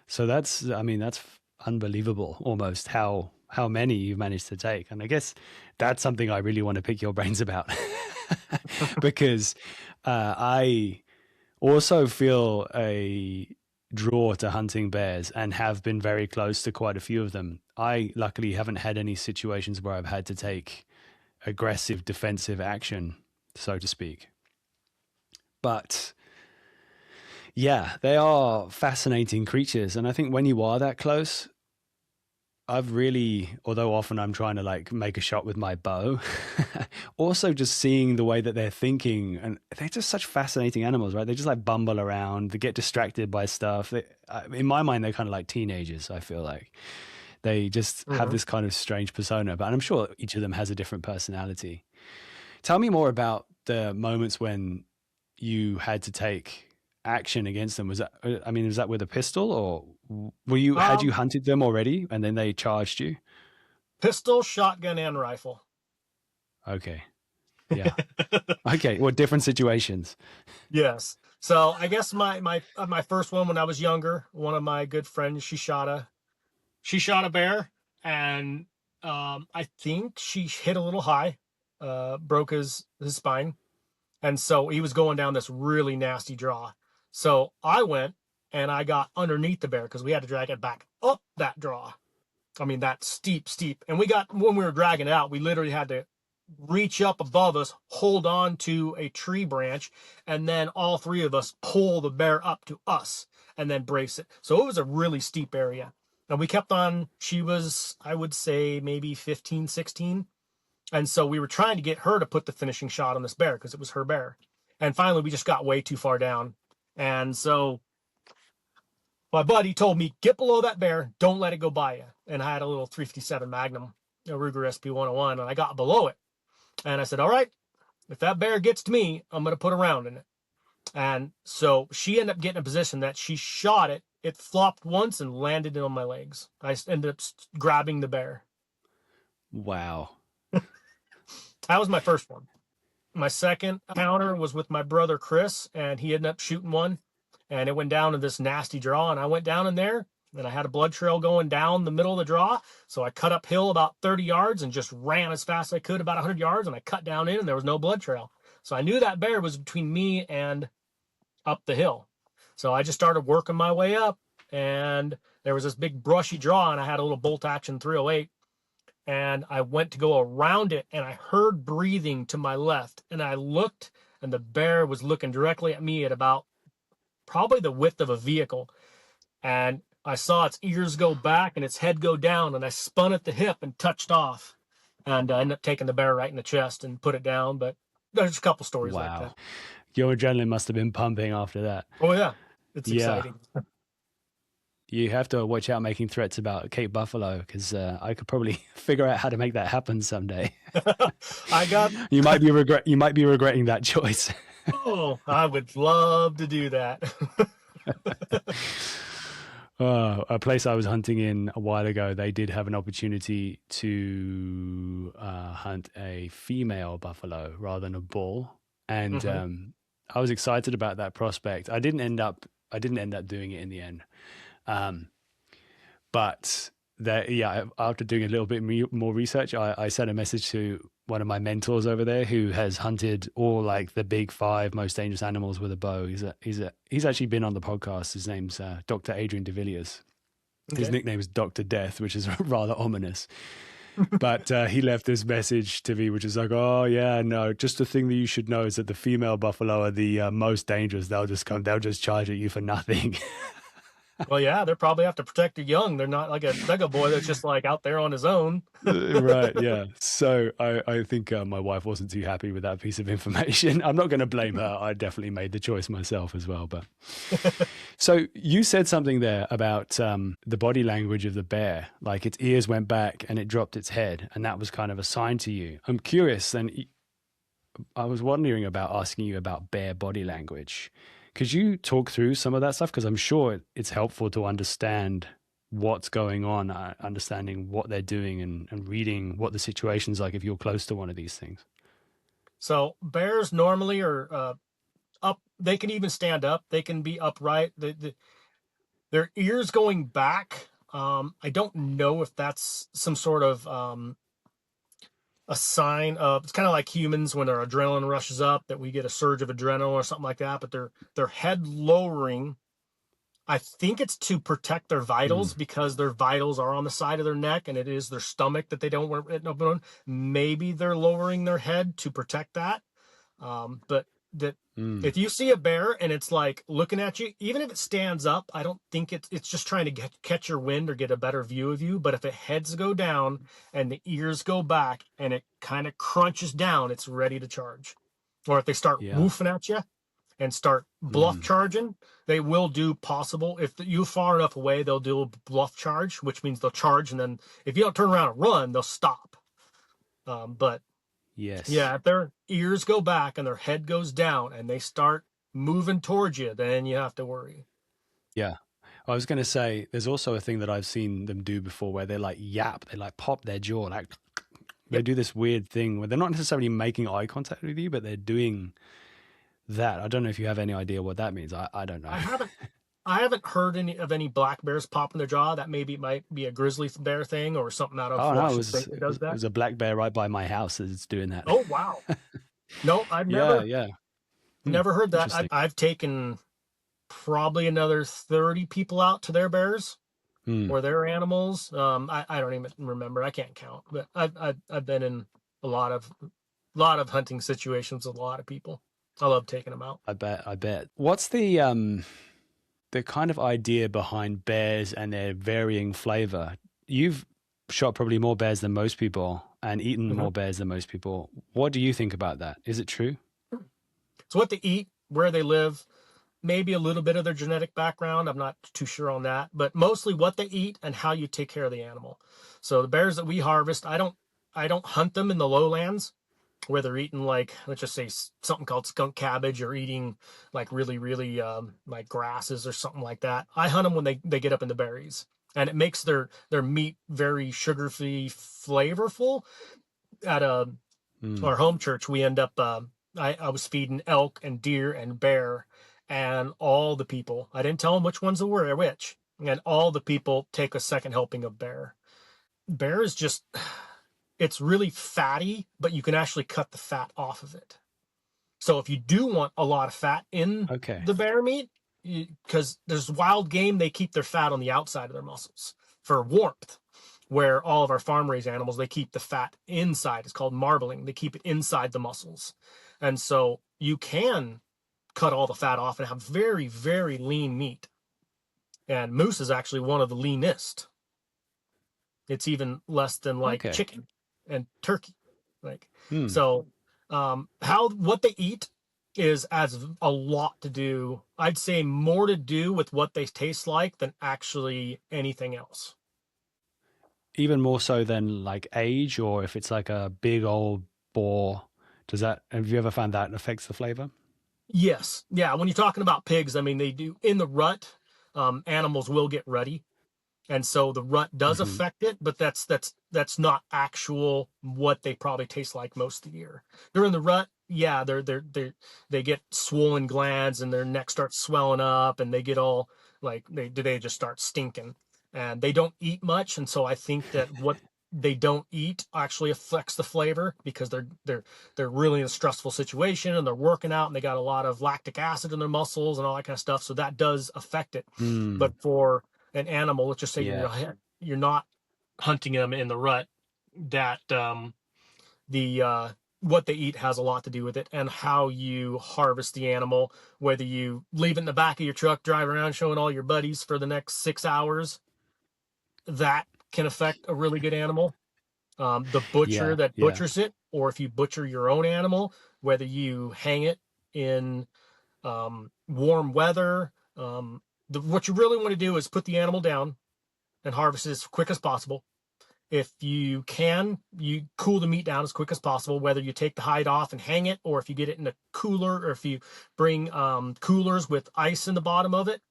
So that's unbelievable almost how many you've managed to take. And I guess that's something I really want to pick your brains about because I also feel a draw to hunting bears and have been very close to quite a few of them. I luckily haven't had any situations where I've had to take aggressive defensive action, so to speak. But yeah, they are fascinating creatures. And I think when you are that close, I've really, although often I'm trying to like make a shot with my bow, also just seeing the way that they're thinking, and they're just such fascinating animals, right? They just like bumble around, they get distracted by stuff. In my mind, they're kind of like teenagers. I feel like they just have this kind of strange persona, but I'm sure each of them has a different personality. Tell me more about the moments when you had to take action against them. Was that with a pistol, or had you hunted them already and then they charged you? Pistol, shotgun, and rifle. Okay. Yeah. Okay. Well, different situations. Yes. So I guess my first one when I was younger, one of my good friends, she shot a bear, and I think she hit a little high, broke his spine. And so he was going down this really nasty draw. So I went and I got underneath the bear because we had to drag it back up that draw. I mean, that steep. And when we were dragging it out, we literally had to reach up above us, hold on to a tree branch, and then all three of us pull the bear up to us and then brace it. So it was a really steep area. And we kept on, she was, I would say, maybe 15, 16. And so we were trying to get her to put the finishing shot on this bear because it was her bear. And finally, we just got way too far down. And so my buddy told me, get below that bear. Don't let it go by you. And I had a little 357 Magnum, a Ruger SP101, and I got below it. And I said, all right, if that bear gets to me, I'm going to put a round in it. And so she ended up getting a position that she shot it. It flopped once and landed on my legs. I ended up grabbing the bear. Wow. That was my first one. My second encounter was with my brother Chris, and he ended up shooting one, and it went down in this nasty draw, and I went down in there, and I had a blood trail going down the middle of the draw, so I cut uphill about 30 yards and just ran as fast as I could, about 100 yards, and I cut down in, and there was no blood trail. So I knew that bear was between me and up the hill. So I just started working my way up, and there was this big brushy draw, and I had a little bolt action 308. And I went to go around it, and I heard breathing to my left. And I looked, and the bear was looking directly at me at about probably the width of a vehicle. And I saw its ears go back and its head go down, and I spun at the hip and touched off. And I ended up taking the bear right in the chest and put it down. But there's a couple stories like that. Your adrenaline must have been pumping after that. Oh, yeah. It's exciting. You have to watch out making threats about Cape Buffalo, because I could probably figure out how to make that happen someday. You might be regretting that choice. Oh, I would love to do that. A place I was hunting in a while ago, they did have an opportunity to hunt a female buffalo rather than a bull, and I was excited about that prospect. I didn't end up doing it in the end. But after doing a little bit more research, I sent a message to one of my mentors over there who has hunted all like the big 5 most dangerous animals with a bow. He's actually been on the podcast. His name's Dr. Adrian de Villiers. His nickname is Dr. Death, which is rather ominous. But he left this message to me, which is like, oh yeah, no, just the thing that you should know is that the female buffalo are the most dangerous. They'll just charge at you for nothing. Well, yeah, they probably have to protect their young. They're not like a boy that's just like out there on his own. Right, yeah. So I think my wife wasn't too happy with that piece of information. I'm not going to blame her. I definitely made the choice myself as well. But so you said something there about the body language of the bear, like its ears went back and it dropped its head, and that was kind of a sign to you. I'm curious, and I was wondering about asking you about bear body language. Could you talk through some of that stuff? Because I'm sure it's helpful to understand what's going on, understanding what they're doing, and reading what the situation's like if you're close to one of these things. So bears normally are up. They can even stand up. They can be upright. Their ears going back. I don't know if that's some sort of a sign of, it's kind of like humans when their adrenaline rushes up, that we get a surge of adrenaline or something like that, but their head lowering, I think it's to protect their vitals, because their vitals are on the side of their neck, and it is their stomach that they don't want it open on. Maybe they're lowering their head to protect that. But that If you see a bear and it's like looking at you, even if it stands up, I don't think it's just trying to catch your wind or get a better view of you. But if it heads go down and the ears go back and it kind of crunches down, it's ready to charge. Or if they start woofing at you and start bluff charging, they will do possible. If you're far enough away, they'll do a bluff charge, which means they'll charge. And then if you don't turn around and run, they'll stop. But Yes. yeah, if their ears go back and their head goes down and they start moving towards you, then you have to worry. Yeah. I was going to say, there's also a thing that I've seen them do before where they like yap, they like pop their jaw, like they do this weird thing where they're not necessarily making eye contact with you, but they're doing that. I don't know if you have any idea what that means. I don't know. I haven't heard any black bears popping their jaw. That might be a grizzly bear thing or something out of Washington State that does that. There's a black bear right by my house that's doing that. Oh wow! No, I've never never heard that. I've taken probably another 30 people out to their bears or their animals. I don't even remember. I can't count, but I've been in a lot of hunting situations with a lot of people. I love taking them out. I bet. What's the kind of idea behind bears and their varying flavor? You've shot probably more bears than most people and eaten more bears than most people. What do you think about that? Is it true? So what they eat, where they live, maybe a little bit of their genetic background. I'm not too sure on that, but mostly what they eat and how you take care of the animal. So the bears that we harvest, I don't hunt them in the lowlands where they're eating, like, let's just say something called skunk cabbage, or eating like really, really like grasses or something like that. I hunt them when they get up in the berries, and it makes their meat very sugar-free, flavorful. At our home church, we end up, I was feeding elk and deer and bear, and all the people, I didn't tell them which ones were which, and all the people take a second helping of bear. Bear is just... It's really fatty, but you can actually cut the fat off of it. So if you do want a lot of fat in the bear meat, because there's wild game, they keep their fat on the outside of their muscles for warmth, where all of our farm-raised animals, they keep the fat inside. It's called marbling. They keep it inside the muscles. And so you can cut all the fat off and have very, very lean meat. And moose is actually one of the leanest. It's even less than like chicken and turkey. So what they eat has a lot to do, I'd say more to do with what they taste like than actually anything else. Even more so than like age, or if it's like a big old boar, have you ever found that affects the flavor? Yes. Yeah. When you're talking about pigs, I mean, they do in the rut, animals will get ruddy. And so the rut does affect it, but that's not actual what they probably taste like most of the year. During the rut, yeah, they get swollen glands and their neck starts swelling up, and they get all like they just start stinking, and they don't eat much. And so I think that what they don't eat actually affects the flavor, because they're really in a stressful situation and they're working out and they got a lot of lactic acid in their muscles and all that kind of stuff. So that does affect it. But for an animal, let's just say you're not hunting them in the rut, that what they eat has a lot to do with it, and how you harvest the animal, whether you leave it in the back of your truck, drive around showing all your buddies for the next 6 hours, that can affect a really good animal. The butcher butchers it, or if you butcher your own animal, whether you hang it in warm weather, what you really want to do is put the animal down and harvest it as quick as possible. If you can, you cool the meat down as quick as possible, whether you take the hide off and hang it, or if you get it in a cooler, or if you bring coolers with ice in the bottom of it,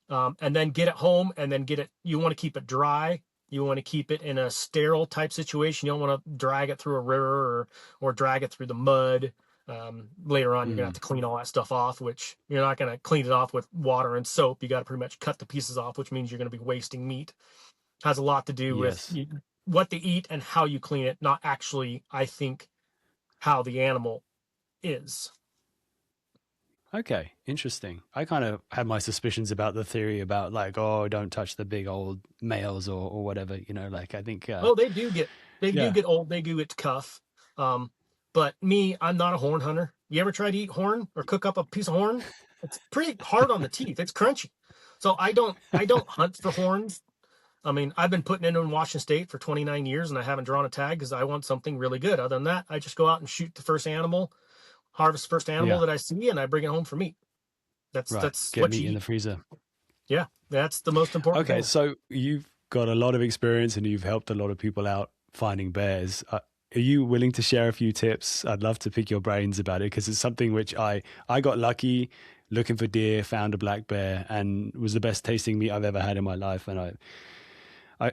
and then get it home, and then you want to keep it dry. You want to keep it in a sterile type situation. You don't want to drag it through a river or drag it through the mud. Later on, you're gonna have to clean all that stuff off, which you're not gonna clean it off with water and soap. You got to pretty much cut the pieces off, which means you're gonna be wasting meat. Has a lot to do with what they eat and how you clean it, not actually, I think, how the animal is. Okay, interesting. I kind of had my suspicions about the theory about like, oh, don't touch the big old males or whatever, like I think. They do get old. They do get tough. But me, I'm not a horn hunter. You ever try to eat horn or cook up a piece of horn? It's pretty hard on the teeth. It's crunchy. So I don't hunt for horns. I mean, I've been putting in Washington State for 29 years and I haven't drawn a tag because I want something really good. Other than that, I just go out and shoot the first animal, harvest the first animal that I see, and I bring it home for meat. That's Get what meat you in eat. the freezer. Yeah, that's the most important Okay, thing. so you've got a lot of experience and you've helped a lot of people out finding bears. Are you willing to share a few tips? I'd love to pick your brains about it because it's something which I got lucky looking for deer, found a black bear, and was the best tasting meat I've ever had in my life. And I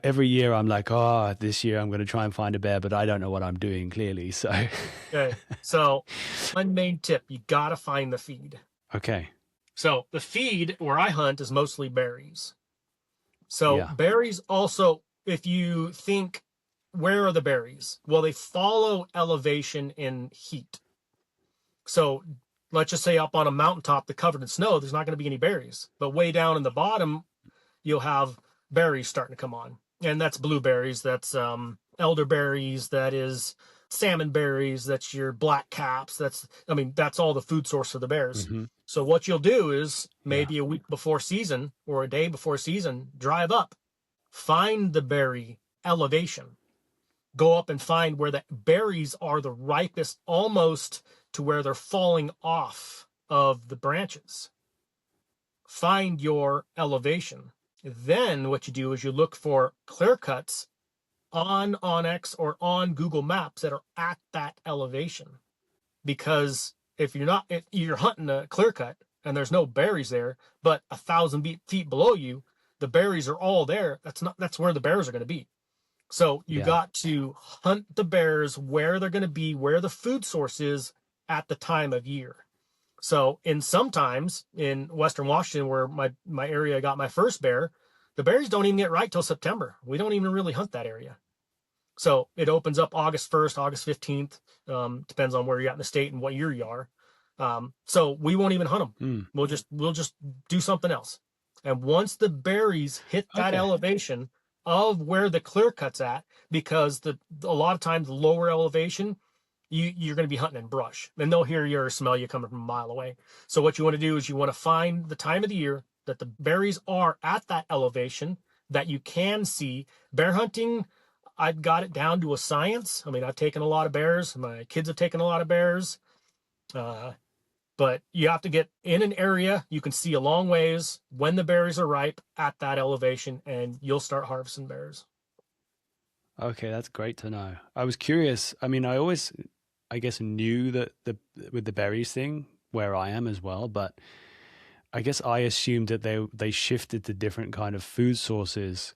every year I'm like, oh, this year I'm going to try and find a bear, but I don't know what I'm doing clearly. So, Okay, so one main tip, you got to find the feed. okay. So the feed where I hunt is mostly berries. So Yeah. berries also, if you think, where are the berries? Well, they follow elevation in heat. So let's just say up on a mountaintop that's covered in snow, there's not going to be any berries. But way down in the bottom, you'll have berries starting to come on. And that's blueberries, that's elderberries, that is salmon berries, that's your black caps. That's all the food source for the bears. Mm-hmm. So what you'll do is maybe a week before season or a day before season, drive up, find the berry elevation, go up and find where the berries are the ripest, almost to where they're falling off of the branches. Find your elevation. Then what you do is you look for clear cuts on Onyx or on Google Maps that are at that elevation. Because if you're hunting a clear cut and there's no berries there, but 1,000 feet below you, the berries are all there. That's where the bears are going to be. So you got to hunt the bears where they're going to be, where the food source is at the time of year. So sometimes in Western Washington, where my area got my first bear, the berries don't even get ripe till September. We don't even really hunt that area. So it opens up August 1st, August 15th. Depends on where you're at in the state and what year you are. So we won't even hunt them. We'll just do something else. And once the berries hit that elevation of where the clear cut's at, because a lot of times lower elevation, you're going to be hunting in brush, and they'll hear you or smell you coming from a mile away. So what you want to do is you want to find the time of the year that the berries are at that elevation that you can see. Bear hunting, I've got it down to a science. I mean, I've taken a lot of bears. My kids have taken a lot of bears. But you have to get in an area you can see a long ways when the berries are ripe at that elevation, and you'll start harvesting bears. Okay, that's great to know. I was curious. I mean, I guess knew that with the berries thing where I am as well, but I guess I assumed that they shifted to different kind of food sources.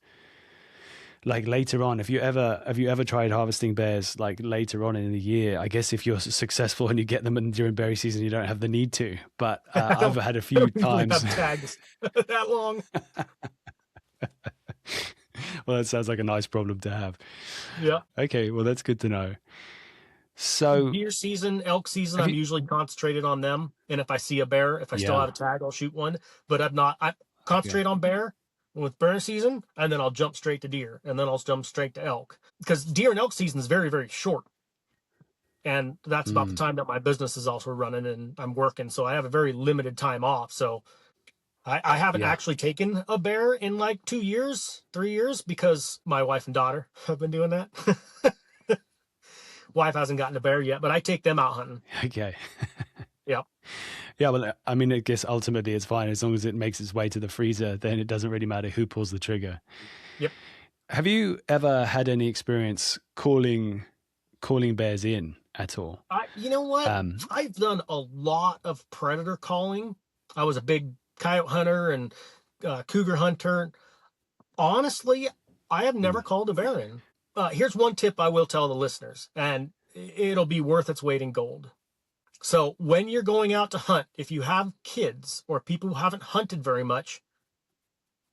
Like later on, have you ever tried harvesting bears like later on in the year? I guess if you're successful and you get them during berry season, you don't have the need to. But I've had a few times. Have tags that long. Well, that sounds like a nice problem to have. Yeah. Okay, well that's good to know. So deer season, elk season, I'm usually concentrated on them. And if I see a bear, if I still have a tag, I'll shoot one. But I concentrate on bear with bear season, and then I'll jump straight to deer, and then I'll jump straight to elk. Because deer and elk season is very, very short. And that's about the time that my business is also running and I'm working. So I have a very limited time off. So I haven't actually taken a bear in like 2 years, 3 years, because my wife and daughter have been doing that. Wife hasn't gotten a bear yet, but I take them out hunting. Okay. Yeah. Yeah, well, I mean, I guess ultimately it's fine. As long as it makes its way to the freezer, then it doesn't really matter who pulls the trigger. Yep. Have you ever had any experience calling bears in at all? You know what? I've done a lot of predator calling. I was a big coyote hunter and cougar hunter. Honestly, I have never called a bear in. Here's one tip I will tell the listeners, and it'll be worth its weight in gold. So when you're going out to hunt, if you have kids or people who haven't hunted very much,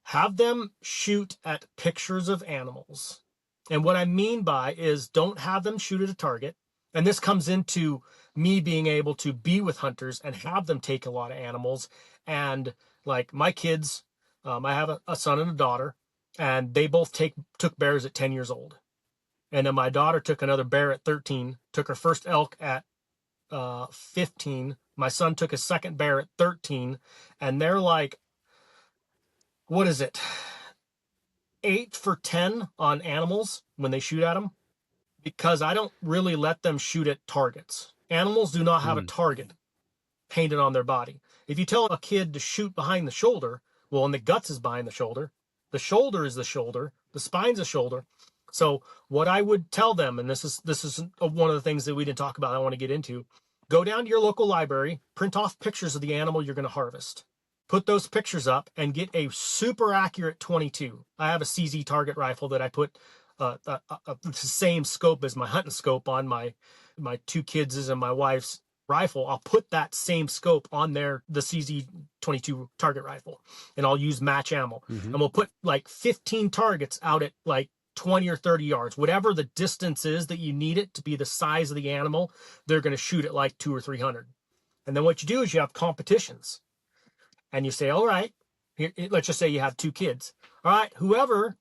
have them shoot at pictures of animals. And what I mean by is don't have them shoot at a target. And this comes into me being able to be with hunters and have them take a lot of animals. And like my kids, I have a son and a daughter, and they both took bears at 10 years old. And then my daughter took another bear at 13, took her first elk at 15. My son took his second bear at 13, and they're like, what is it? 8 for 10 on animals when they shoot at them, because I don't really let them shoot at targets. Animals do not have a target painted on their body. If you tell a kid to shoot behind the shoulder, well, and the guts is behind the shoulder is the shoulder, the spine's the shoulder. So what I would tell them, and this is one of the things that we didn't talk about, I want to get into, go down to your local library, print off pictures of the animal you're going to harvest. Put those pictures up and get a super accurate 22. I have a CZ target rifle that I put the same scope as my hunting scope on my 2 kids' and my wife's rifle. I'll put that same scope on the CZ 22 target rifle, and I'll use match ammo. And we'll put like 15 targets out at like 20 or 30 yards, whatever the distance is that you need it to be the size of the animal. They're going to shoot at like 200 or 300. And then what you do is you have competitions, and you say, all right, let's just say you have 2 kids. All right, whoever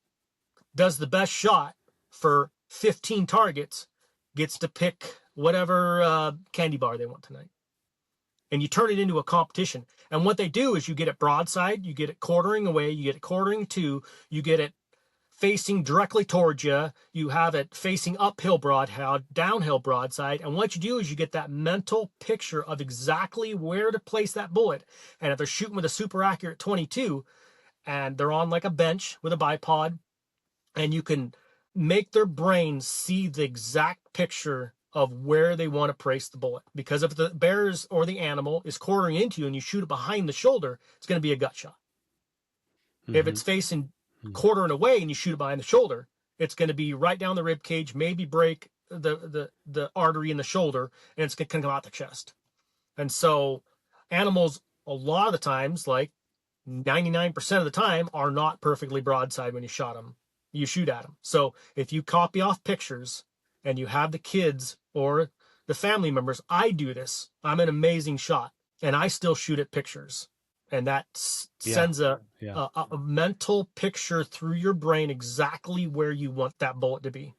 does the best shot for 15 targets gets to pick whatever candy bar they want tonight. And you turn it into a competition. And what they do is you get it broadside, you get it quartering away, you get it quartering to, you get it facing directly towards you, you have it facing uphill broadside, downhill broadside. And what you do is you get that mental picture of exactly where to place that bullet. And if they're shooting with a super accurate 22 and they're on like a bench with a bipod, and you can make their brain see the exact picture of where they want to place the bullet. Because if the bears or the animal is quartering into you and you shoot it behind the shoulder, it's going to be a gut shot. If it's facing quartering away and you shoot it behind the shoulder, it's going to be right down the rib cage, maybe break the artery in the shoulder, and it's going to come out the chest. And so animals, a lot of the times, like 99% of the time, are not perfectly broadside when you shoot at them. So if you copy off pictures and you have the kids or the family members, I do this. I'm an amazing shot, and I still shoot at pictures. And that sends a mental picture through your brain exactly where you want that bullet to be.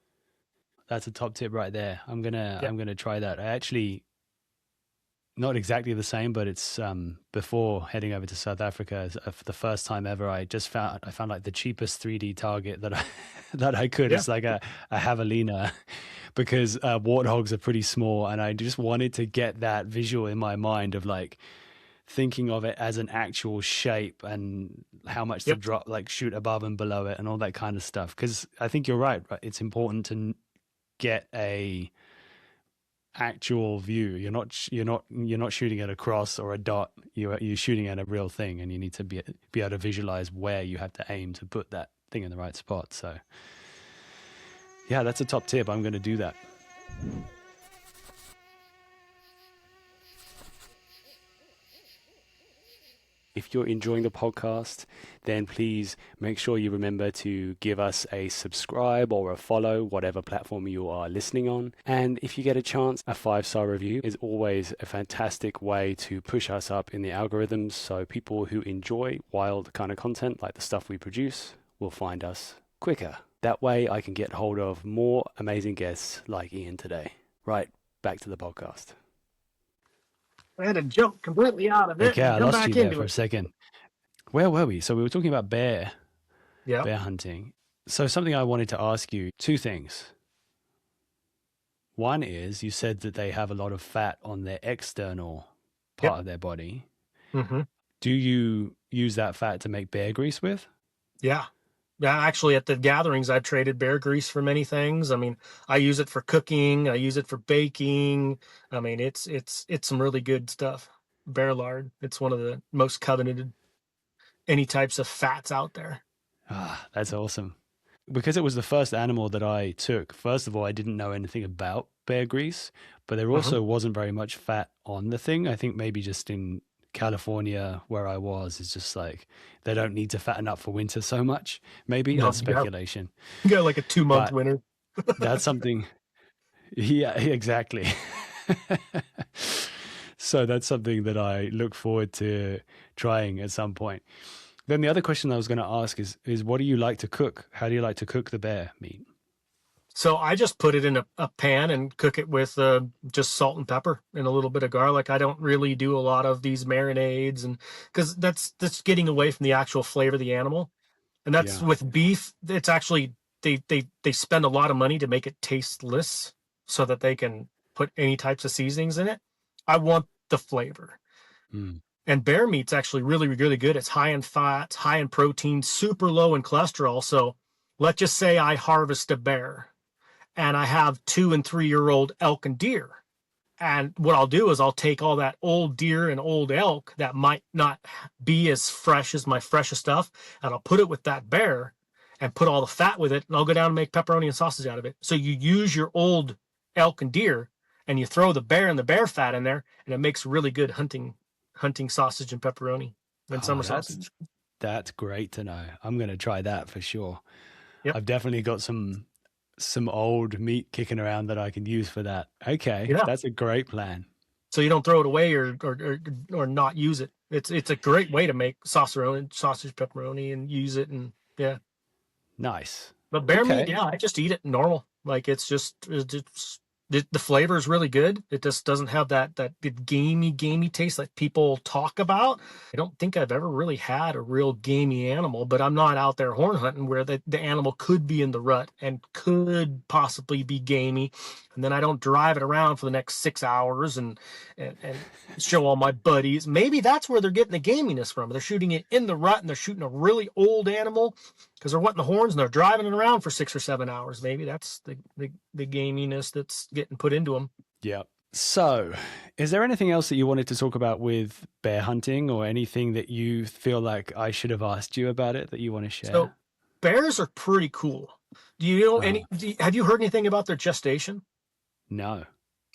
That's a top tip right there. I'm gonna try that. I actually, not exactly the same, but it's before heading over to South Africa for the first time ever. I found like the cheapest 3D target that I could. Yeah. It's like a javelina, because warthogs are pretty small, and I just wanted to get that visual in my mind of like thinking of it as an actual shape and how much to drop, like shoot above and below it and all that kind of stuff. Because I think you're right. It's important to get a actual view. You're not shooting at a cross or a dot. You're shooting at a real thing, and you need to be able to visualize where you have to aim to put that thing in the right spot. So yeah, that's a top tip. I'm going to do that. If you're enjoying the podcast, then please make sure you remember to give us a subscribe or a follow, whatever platform you are listening on. And if you get a chance, a 5-star review is always a fantastic way to push us up in the algorithms, so people who enjoy wild kind of content, like the stuff we produce, will find us quicker. That way I can get hold of more amazing guests like Ian today. Right, back to the podcast. I had to jump completely out of it. Okay, I lost you there for a second. Where were we? So we were talking about bear hunting. So something I wanted to ask you, 2 things. One is, you said that they have a lot of fat on their external part of their body. Mm-hmm. Do you use that fat to make bear grease with? Yeah. Yeah, actually, at the gatherings, I've traded bear grease for many things. I mean, I use it for cooking. I use it for baking. I mean, it's some really good stuff. Bear lard. It's one of the most coveted any types of fats out there. Ah, that's awesome. Because it was the first animal that I took. First of all, I didn't know anything about bear grease, but there also wasn't very much fat on the thing. I think maybe just in California, where I was, is just like they don't need to fatten up for winter so much. Maybe that's speculation. You got like a 2-month winter. That's something. Yeah, exactly. So that's something that I look forward to trying at some point. Then the other question I was going to ask is what do you like to cook? How do you like to cook the bear meat? So I just put it in a pan and cook it with just salt and pepper and a little bit of garlic. I don't really do a lot of these marinades, and because that's getting away from the actual flavor of the animal. And that's Yeah. with beef. It's actually they spend a lot of money to make it tasteless so that they can put any types of seasonings in it. I want the flavor. Mm. And bear meat's actually really, really good. It's high in fat, high in protein, super low in cholesterol. So let's just say I harvest a bear and I have 2 and 3-year-old elk and deer. And what I'll do is I'll take all that old deer and old elk that might not be as fresh as my freshest stuff, and I'll put it with that bear and put all the fat with it, and I'll go down and make pepperoni and sausage out of it. So you use your old elk and deer, and you throw the bear and the bear fat in there, and it makes really good hunting sausage and pepperoni and summer sausage. That's great to know. I'm going to try that for sure. Yep. I've definitely got some old meat kicking around that I can use for that. Okay, Yeah. That's a great plan. So you don't throw it away or not use it. It's a great way to make sausage pepperoni and use it, and yeah. Nice. But bear meat, yeah, I just eat it normal. Like it's the flavor is really good. It just doesn't have that gamey taste that people talk about. I don't think I've ever really had a real gamey animal, but I'm not out there horn hunting where the animal could be in the rut and could possibly be gamey. And then I don't drive it around for the next 6 hours and show all my buddies. Maybe that's where they're getting the gaminess from. They're shooting it in the rut and they're shooting a really old animal because they're wanting the horns and they're driving it around for 6 or 7 hours. Maybe that's the gaminess that's getting put into them. Yeah. So, is there anything else that you wanted to talk about with bear hunting, or anything that you feel like I should have asked you about it that you want to share? So, bears are pretty cool. Do you know have you heard anything about their gestation? No.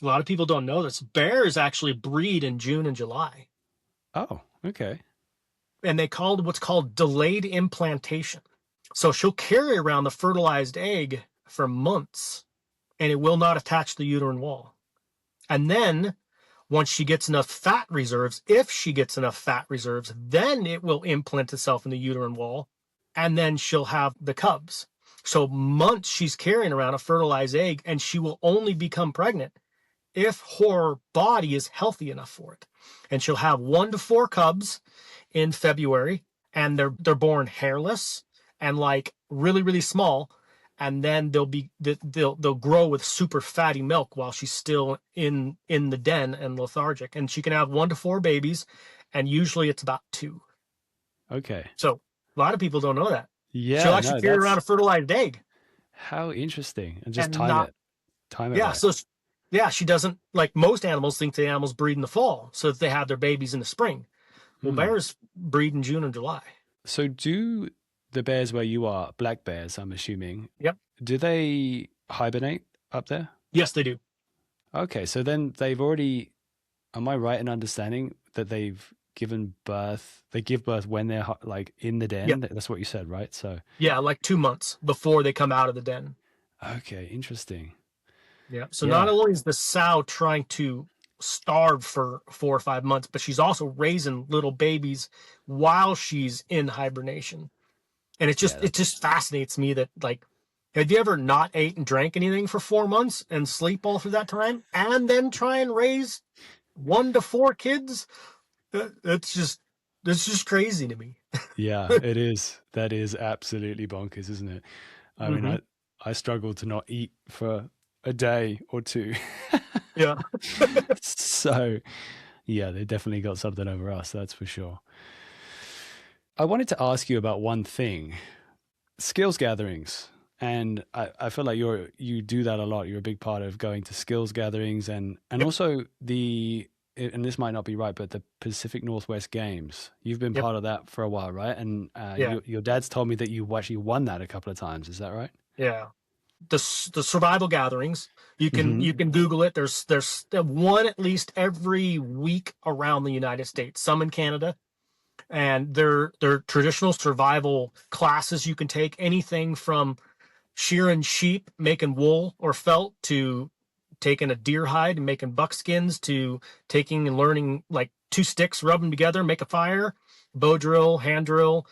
A lot of people don't know this. Bears actually breed in June and July. Oh, okay. And they called what's called delayed implantation. So she'll carry around the fertilized egg for months, and it will not attach to the uterine wall. And then once she gets enough fat reserves, if she gets enough fat reserves, then it will implant itself in the uterine wall, and then she'll have the cubs. So months she's carrying around a fertilized egg, and she will only become pregnant if her body is healthy enough for it. And she'll have 1 to 4 cubs in February, and they're born hairless and like really, really small. And then they'll grow with super fatty milk while she's still in the den and lethargic. And she can have 1 to 4 babies, and usually it's about 2. Okay. So a lot of people don't know that. Yeah. She'll actually carry around a fertilized egg. How interesting. And just And time it. Yeah. Right. So yeah, she doesn't, like most animals think the animals breed in the fall so that they have their babies in the spring. Well, bears breed in June and July. So do the bears where you are, black bears, I'm assuming. Yep. Do they hibernate up there? Yes, they do. Okay, so then they've already, am I right in understanding that they've given birth, they give birth when they're like in the den? Yep. That's what you said, right? So yeah, like 2 months before they come out of the den. Okay, interesting. Yeah. So not only is the sow trying to starve for 4 or 5 months, but she's also raising little babies while she's in hibernation. And it just fascinates me that, like, have you ever not ate and drank anything for 4 months and sleep all through that time and then try and raise 1 to 4 kids? That's just crazy to me. Yeah, it is. That is absolutely bonkers, isn't it? I mean, I struggle to not eat for a day or 2. Yeah. So, yeah, they definitely got something over us, that's for sure. I wanted to ask you about one thing, skills gatherings. And I feel like you do that a lot. You're a big part of going to skills gatherings and also and this might not be right, but the Pacific Northwest Games. You've been part of that for a while, right? And your dad's told me that you actually won that a couple of times. Is that right? Yeah. The survival gatherings, you can Google it. There's one at least every week around the United States, some in Canada. And they're traditional survival classes you can take, anything from shearing sheep, making wool or felt, to taking a deer hide and making buckskins, to taking and learning like 2 sticks, rub them together, make a fire, bow drill, hand drill,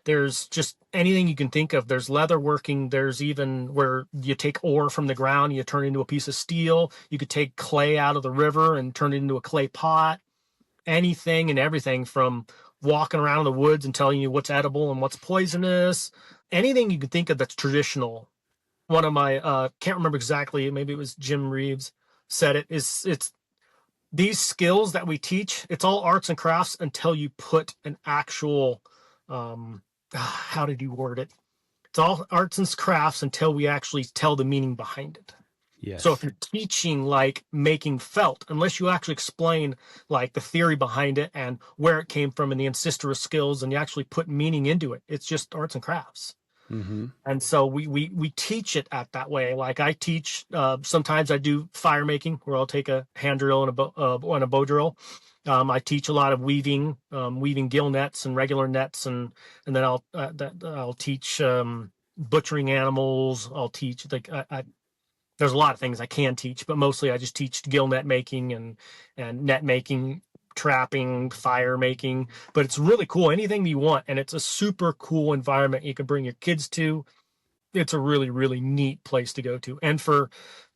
There's just anything you can think of. There's leather working. There's even where you take ore from the ground, you turn it into a piece of steel. You could take clay out of the river and turn it into a clay pot. Anything and everything from walking around in the woods and telling you what's edible and what's poisonous. Anything you can think of that's traditional. One of my can't remember exactly, maybe it was Jim Reeves said it's these skills that we teach, it's all arts and crafts until you put an actual how did you word it? It's all arts and crafts until we actually tell the meaning behind it. Yes. So if you're teaching like making felt, unless you actually explain like the theory behind it and where it came from and the ancestral skills, and you actually put meaning into it, it's just arts and crafts. Mm-hmm. And so we teach it at that way. Like I teach, sometimes I do fire making where I'll take a hand drill and a bow drill. I teach a lot of weaving gill nets and regular nets, and then I'll teach butchering animals. I'll teach like there's a lot of things I can teach, but mostly I just teach gill net making and net making, trapping, fire making. But it's really cool. Anything you want, and it's a super cool environment you can bring your kids to. It's a really, really neat place to go to. And for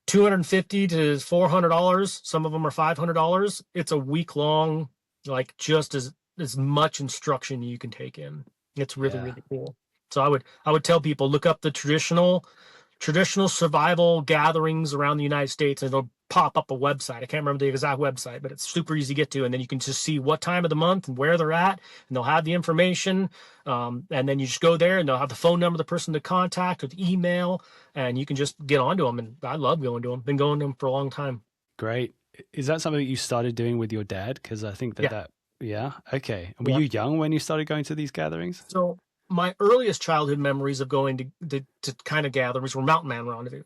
$250 to $400, some of them are $500. It's a week long, like just as much instruction you can take in. It's really, really cool. So I would tell people, look up the traditional survival gatherings around the United States, and it'll pop up a website. I can't remember the exact website, but it's super easy to get to. And then you can just see what time of the month and where they're at, and they'll have the information. And then you just go there, and they'll have the phone number of the person to contact with email, and you can just get onto them. And I love going to them. Been going to them for a long time. Great. Is that something that you started doing with your dad? Because I think yeah. Okay. And were you young when you started going to these gatherings? So my earliest childhood memories of going to kind of gatherings were mountain man rendezvous.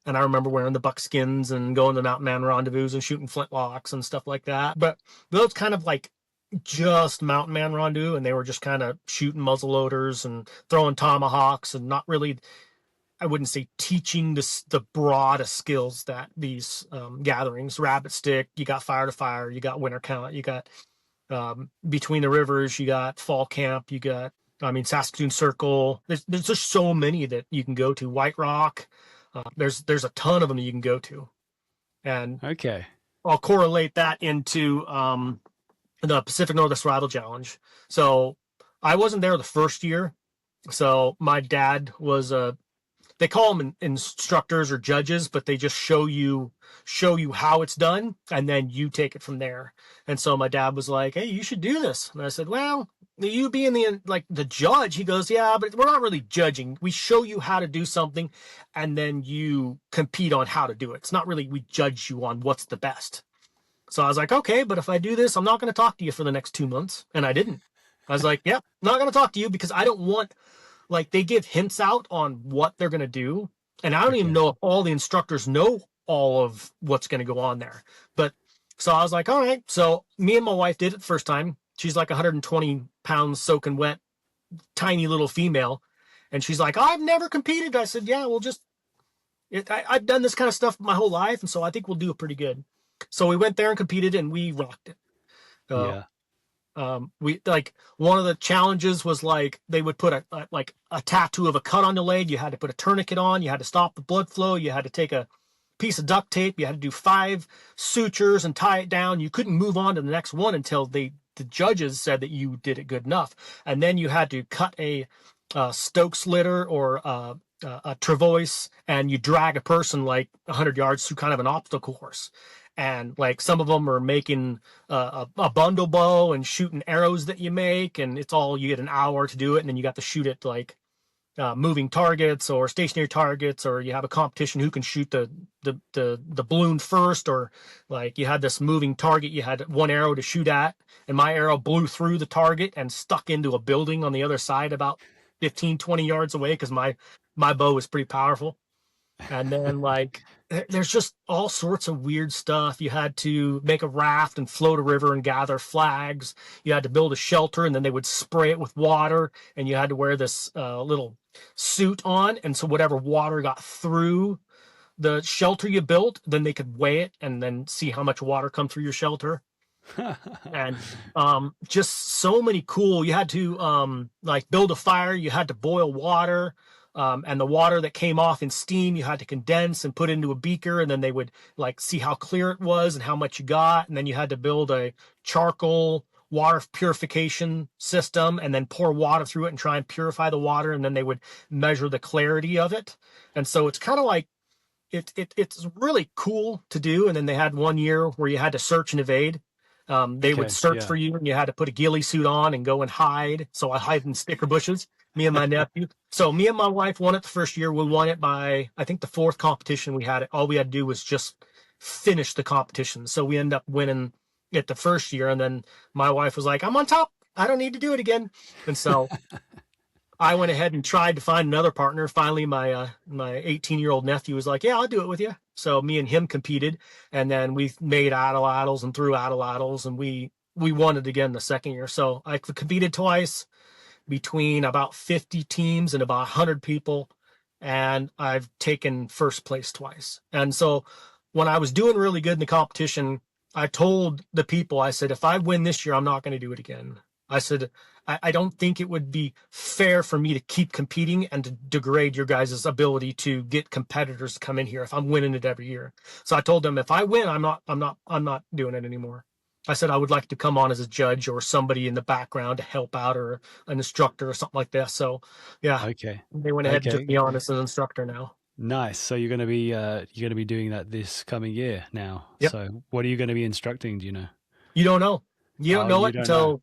And I remember wearing the buckskins and going to mountain man rendezvous and shooting flintlocks and stuff like that. But those kind of like just mountain man rendezvous, and they were just kind of shooting muzzle loaders and throwing tomahawks, and not really, I wouldn't say teaching the broadest skills that these gatherings, rabbit stick, you got fire to fire, you got winter count, you got between the rivers, you got fall camp, you got, Saskatoon Circle. There's just so many that you can go to. White Rock. There's a ton of them that you can go to. And okay, I'll correlate that into the Pacific Northwest Survival Challenge. So I wasn't there the first year. So my dad was they call them instructors or judges, but they just show you how it's done, and then you take it from there. And so my dad was like, "Hey, you should do this." And I said, "Well, you being the judge," he goes, "Yeah, but we're not really judging. We show you how to do something, and then you compete on how to do it. It's not really we judge you on what's the best." So I was like, "Okay, but if I do this, I'm not going to talk to you for the next 2 months." And I didn't. I was like, "Yep, not going to talk to you because I don't want." Like, they give hints out on what they're going to do. And I don't even know if all the instructors know all of what's going to go on there. But so I was like, all right. So me and my wife did it the first time. She's like 120 pounds soaking wet, tiny little female. And she's like, "I've never competed." I said, "Yeah, well, I've done this kind of stuff my whole life. And so I think we'll do it pretty good." So we went there and competed, and we rocked it. We like one of the challenges was like they would put a tattoo of a cut on the leg. You had to put a tourniquet on. You had to stop the blood flow. You had to take a piece of duct tape. You had to do 5 sutures and tie it down. You couldn't move on to the next one until the judges said that you did it good enough. And then you had to cut a Stokes litter or a travois, and you drag a person like 100 yards through kind of an obstacle course. And like some of them are making a bundle bow and shooting arrows that you make, and it's all, you get an hour to do it, and then you got to shoot it like moving targets or stationary targets, or you have a competition who can shoot the balloon first, or like you had this moving target you had one arrow to shoot at, and my arrow blew through the target and stuck into a building on the other side about 15-20 yards away because my bow is pretty powerful. And then like there's just all sorts of weird stuff. You had to make a raft and float a river and gather flags. You had to build a shelter, and then they would spray it with water, and you had to wear this little suit on. And so whatever water got through the shelter you built, then they could weigh it and then see how much water come through your shelter. And just so many cool. You had to like build a fire. You had to boil water, and the water that came off in steam, you had to condense and put into a beaker, and then they would like see how clear it was and how much you got, and then you had to build a charcoal water purification system and then pour water through it and try and purify the water, and then they would measure the clarity of it. And so it's kind of like it's really cool to do. And then they had one year where you had to search and evade. They would search for you, and you had to put a ghillie suit on and go and hide. So I hide in sticker bushes, me and my nephew. So me and my wife won it the first year. We won it by, I think, the fourth competition we had. All we had to do was just finish the competition. So we ended up winning it the first year. And then my wife was like, I'm on top. I don't need to do it again. And so I went ahead and tried to find another partner. Finally, my 18-year-old nephew was like, yeah, I'll do it with you. So me and him competed, and then we made atlatls and threw atlatls, and we won it again the second year. So I competed twice between about 50 teams and about 100 people, and I've taken first place twice. And so when I was doing really good in the competition, I told the people, I said, if I win this year, I'm not going to do it again. I said, I don't think it would be fair for me to keep competing and to degrade your guys' ability to get competitors to come in here if I'm winning it every year. So I told them, if I win, I'm not doing it anymore. I said I would like to come on as a judge or somebody in the background to help out, or an instructor or something like that. So yeah, Okay. they went ahead and took me on as an instructor now. Nice. So you're going to be doing that this coming year now. Yep. So what are you going to be instructing? Do you know? You don't know. You don't know it until. Know.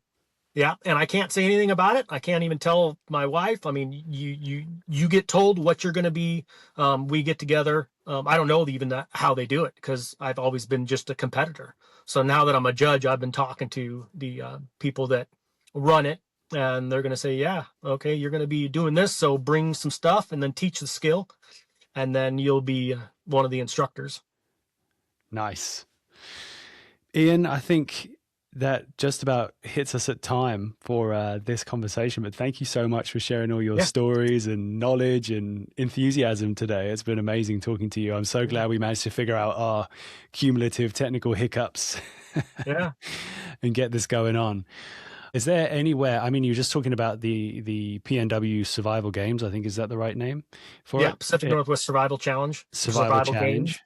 Yeah, and I can't say anything about it. I can't even tell my wife. I mean, you get told what you're going to be. We get together. I don't know even how they do it, because I've always been just a competitor. So now that I'm a judge, I've been talking to the people that run it, and they're going to say, yeah, okay, you're going to be doing this, so bring some stuff and then teach the skill, and then you'll be one of the instructors. Nice. Ian, I think that just about hits us at time for this conversation, but thank you so much for sharing all your stories and knowledge and enthusiasm today. It's been amazing talking to you. I'm so glad we managed to figure out our cumulative technical hiccups and get this going on. Is there anywhere, I mean, you're just talking about the PNW survival games, I think, is that the right name for it? Pacific Northwest Survival Challenge. Survival Challenge. Games.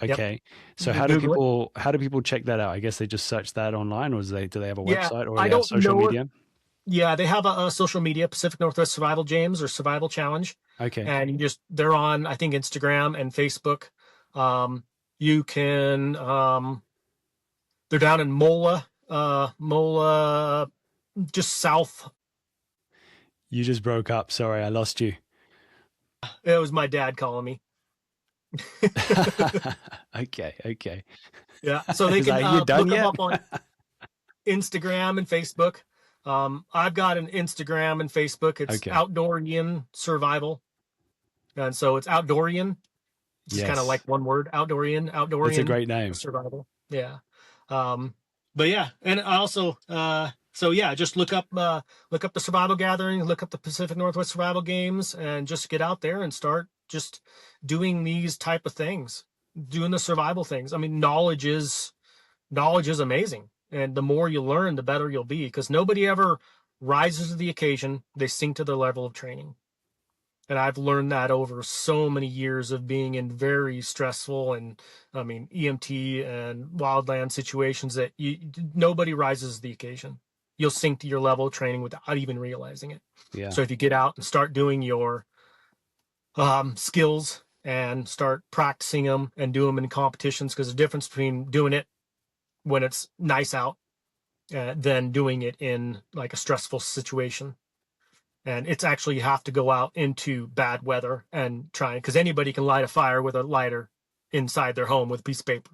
Okay. Yep. So how do people check that out? I guess they just search that online, or do they have a website, or they have social media? Yeah, they have a social media, Pacific Northwest Survival Games or Survival Challenge. Okay. And they're on, I think, Instagram and Facebook. You can, they're down in Mola, just south. You just broke up. Sorry, I lost you. It was my dad calling me. Okay. Yeah, so they can look them up on Instagram and Facebook. I've got an Instagram and Facebook. It's Outdoorian Survival, and so it's Outdoorian. It's kind of like one word, Outdoorian. It's a great name. Survival. Yeah, but yeah, and I also just look up the Survival Gathering, look up the Pacific Northwest Survival Games, and just get out there and start just doing these type of things, doing the survival things. I mean, knowledge is amazing. And the more you learn, the better you'll be, because nobody ever rises to the occasion. They sink to their level of training. And I've learned that over so many years of being in very stressful and, EMT and wildland situations that nobody rises to the occasion. You'll sink to your level of training without even realizing it. Yeah. So if you get out and start doing your skills and start practicing them and do them in competitions, because the difference between doing it when it's nice out than doing it in like a stressful situation. And it's actually, you have to go out into bad weather and try, because anybody can light a fire with a lighter inside their home with a piece of paper.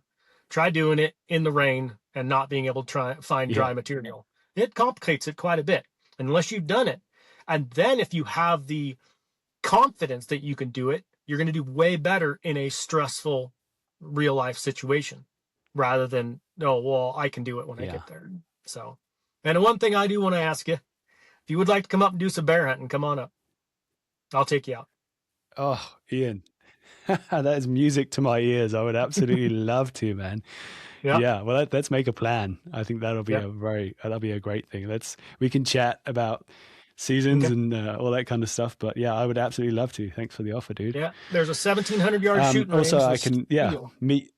Try doing it in the rain and not being able to find dry material. It complicates it quite a bit unless you've done it. And then if you have the confidence that you can do it, you're going to do way better in a stressful real life situation, rather than, I can do it when I get there. So, and one thing I do want to ask you, if you would like to come up and do some bear hunting, come on up. I'll take you out. Oh, Ian, that is music to my ears. I would absolutely love to, man. Yeah. Well, let's make a plan. I think that'll be that'll be a great thing. We can chat about seasons and all that kind of stuff. But yeah, I would absolutely love to. Thanks for the offer, dude. Yeah. There's a 1,700-yard shooting range. Also, I can meet.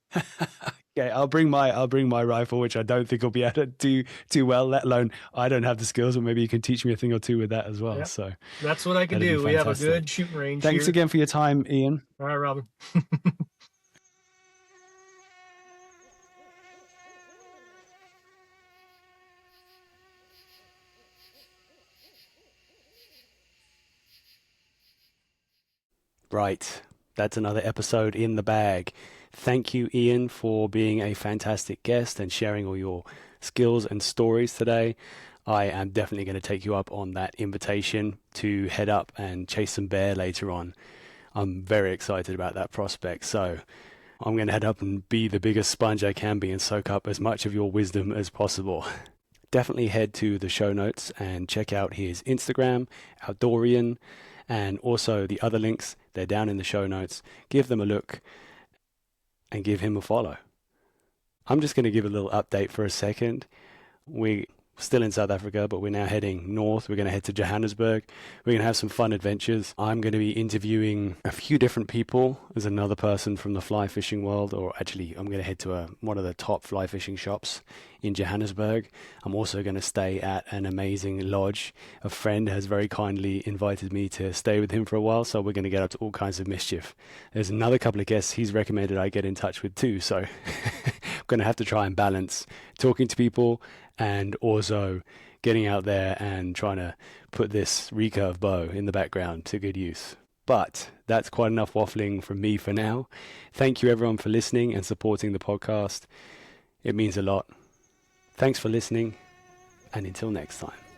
Okay, I'll bring my rifle, which I don't think will be able to do too well. Let alone I don't have the skills, but maybe you can teach me a thing or two with that as well. Yep. So that's what I can do. We have a good shooting range. Thanks again for your time, Ian. All right, Robin. Right. That's another episode in the bag. Thank you, Ian, for being a fantastic guest and sharing all your skills and stories today. I am definitely going to take you up on that invitation to head up and chase some bear later on. I'm very excited about that prospect. So I'm going to head up and be the biggest sponge I can be and soak up as much of your wisdom as possible. Definitely head to the show notes and check out his Instagram, Outdoorian, and also the other links. They're down in the show notes. Give them a look and give him a follow. I'm just going to give a little update for a second. We're still in South Africa, but we're now heading north. We're going to head to Johannesburg. We're going to have some fun adventures. I'm going to be interviewing a few different people. There's another person from the fly fishing world, or actually I'm going to head to one of the top fly fishing shops in Johannesburg. I'm also going to stay at an amazing lodge. A friend has very kindly invited me to stay with him for a while, so we're going to get up to all kinds of mischief. There's another couple of guests he's recommended I get in touch with too, so I'm going to have to try and balance talking to people and also getting out there and trying to put this recurve bow in the background to good use. But that's quite enough waffling from me for now. Thank you everyone for listening and supporting the podcast. It means a lot. Thanks for listening, and until next time.